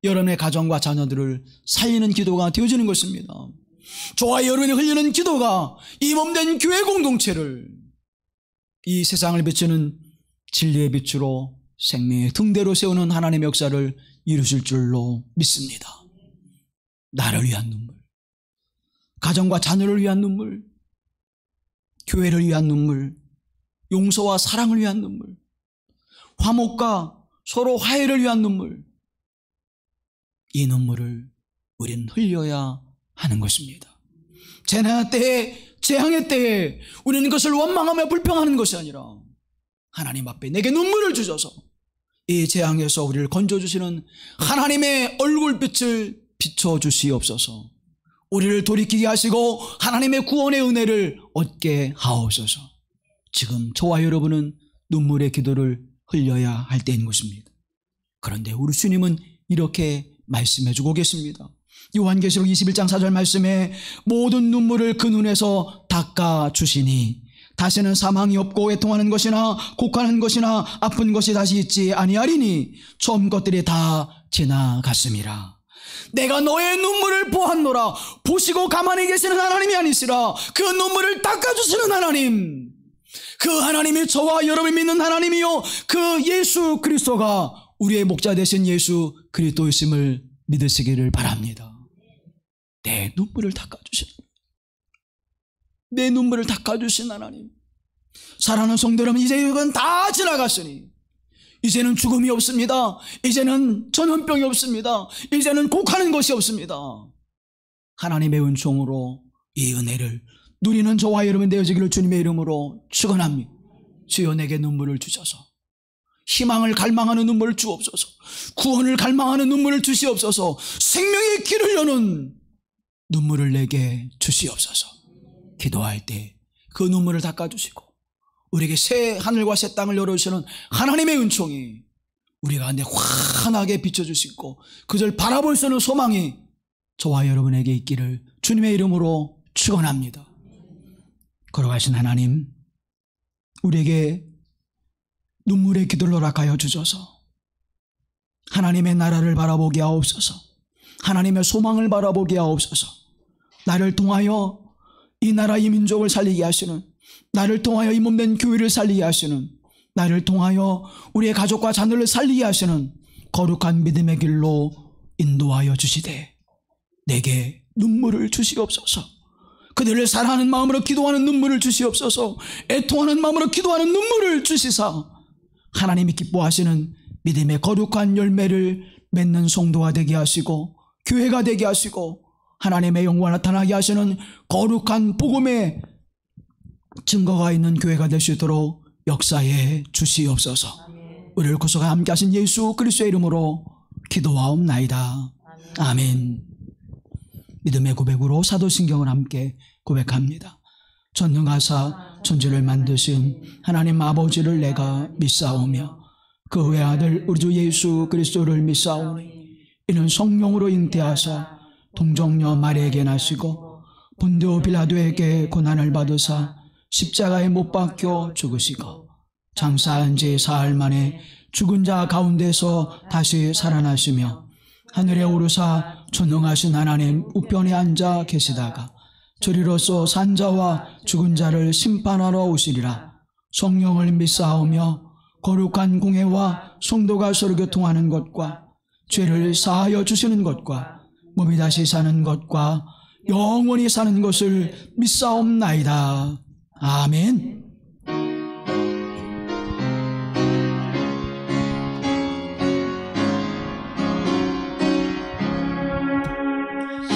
여러분의 가정과 자녀들을 살리는 기도가 되어지는 것입니다. 저와 여러분이 흘리는 기도가 이 몸된 교회 공동체를 이 세상을 비추는 진리의 빛으로 생명의 등대로 세우는 하나님의 역사를 이루실 줄로 믿습니다. 나를 위한 눈물, 가정과 자녀를 위한 눈물, 교회를 위한 눈물, 용서와 사랑을 위한 눈물, 화목과 서로 화해를 위한 눈물, 이 눈물을 우리는 흘려야 하는 것입니다. 재난 때에, 재앙의 때에 우리는 그것을 원망하며 불평하는 것이 아니라 하나님 앞에 내게 눈물을 주셔서 이 재앙에서 우리를 건져주시는 하나님의 얼굴빛을 비춰주시옵소서. 우리를 돌이키게 하시고 하나님의 구원의 은혜를 얻게 하옵소서. 지금 저와 여러분은 눈물의 기도를 흘려야 할 때인 것입니다. 그런데 우리 주님은 이렇게 말씀해 주고 계십니다. 요한계시록 21장 4절 말씀에 모든 눈물을 그 눈에서 닦아주시니 다시는 사망이 없고 애통하는 것이나 곡하는 것이나 아픈 것이 다시 있지 아니하리니 처음 것들이 다 지나갔음이라. 내가 너의 눈물을 보았노라. 보시고 가만히 계시는 하나님이 아니시라 그 눈물을 닦아주시는 하나님, 그 하나님이 저와 여러분이 믿는 하나님이요 그 예수 그리스도가 우리의 목자 되신 예수 그리스도이심을 믿으시기를 바랍니다. 내 눈물을 닦아주신, 내 눈물을 닦아주신 하나님. 사랑하는 성도 여러분, 이제 이건 다 지나갔으니 이제는 죽음이 없습니다. 이제는 전염병이 없습니다. 이제는 곡하는 것이 없습니다. 하나님의 은총으로 이 은혜를 누리는 저와 여러분 되어지기를 주님의 이름으로 축원합니다. 주여 내게 눈물을 주셔서 희망을 갈망하는 눈물을 주옵소서. 구원을 갈망하는 눈물을 주시옵소서. 생명의 길을 여는 눈물을 내게 주시옵소서. 기도할 때 그 눈물을 닦아주시고 우리에게 새 하늘과 새 땅을 열어주시는 하나님의 은총이 우리 가운데 환하게 비춰주시고 그절 바라볼 수 있는 소망이 저와 여러분에게 있기를 주님의 이름으로 축원합니다. 걸어가신 하나님, 우리에게 눈물의 기도를 허락하여 주셔서 하나님의 나라를 바라보게 하옵소서. 하나님의 소망을 바라보게 하옵소서. 나를 통하여 이 나라 이 민족을 살리게 하시는, 나를 통하여 이 몸된 교회를 살리게 하시는, 나를 통하여 우리의 가족과 자녀를 살리게 하시는 거룩한 믿음의 길로 인도하여 주시되 내게 눈물을 주시옵소서. 그들을 사랑하는 마음으로 기도하는 눈물을 주시옵소서. 애통하는 마음으로 기도하는 눈물을 주시사 하나님이 기뻐하시는 믿음의 거룩한 열매를 맺는 성도가 되게 하시고 교회가 되게 하시고 하나님의 영광을 나타나게 하시는 거룩한 복음의 증거가 있는 교회가 될 수 있도록 역사해 주시옵소서. 우리를 구속하여 함께 하신 예수 그리스도의 이름으로 기도하옵나이다. 아멘. 믿음의 고백으로 사도신경을 함께 고백합니다. 전능하사 천지를 만드신 하나님 아버지를 내가 믿사오며 그 외아들 우리 주 예수 그리스도를 믿사오니 이는 성령으로 잉태하사 동정녀 마리아에게 나시고 본디오 빌라도에게 고난을 받으사 십자가에 못 박혀 죽으시고 장사한 지 사흘 만에 죽은 자 가운데서 다시 살아나시며 하늘에 오르사 전능하신 하나님 우편에 앉아 계시다가 저리로서 산자와 죽은 자를 심판하러 오시리라. 성령을 믿사오며 거룩한 공회와 성도가 서로 교통하는 것과 죄를 사하여 주시는 것과 몸이 다시 사는 것과 영원히 사는 것을 믿사옵나이다. 아멘.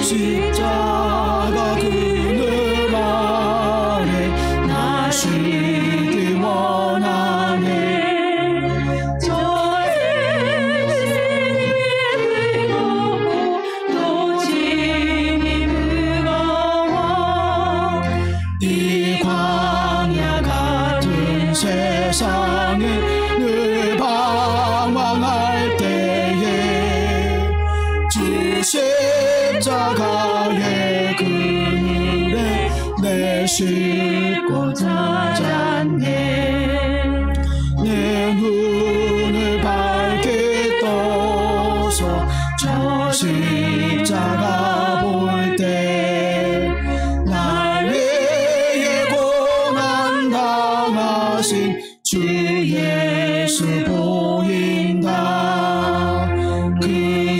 십자가 그늘 아래 나 쉬기 원하네. 저 세상이 무겁고 또 짐이 무거워 이 광야 같은 세상에 늘 방황할 때에 주 십자가의 그늘에 내 싣고 찾았네. 내 눈을 밝게 떠서 저 십자가 볼 때 날 위해 고난 당하신 주 예수 보인다. 그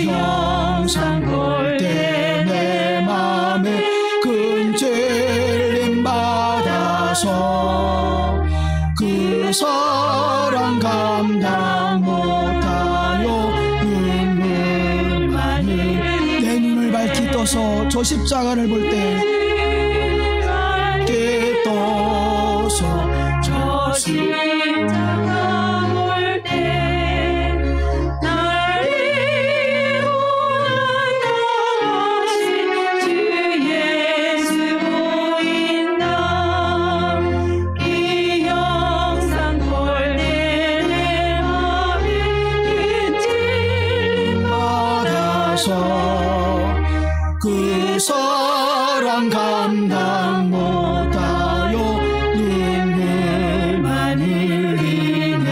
형상 볼 때 내 맘에 큰 찔림 받아서 그 사랑 감당 못하여 눈물만을 내 눈을 밝히 떠서 저 십자가를 볼 때 밝게 떠서 저 십자가 볼 때 날 위해 고난 당하신 주 예수 보인다. 이 영상 볼 때 내 맘에 큰 찔림 받아서 그 사랑 감당 못하여 눈물만 흘리네.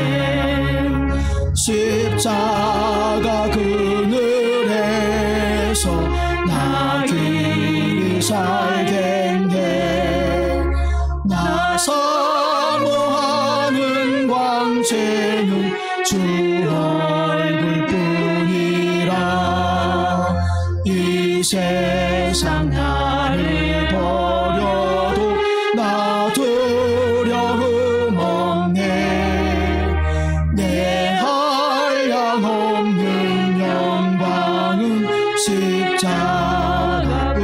십자가 그늘에서 나 길이 살겠네. 나 사모하는 광채는 주 얼굴뿐이라. 이 세상 나를 버려도 나 두려움 없네. 내 한량없는 영광은 십자가뿐이라.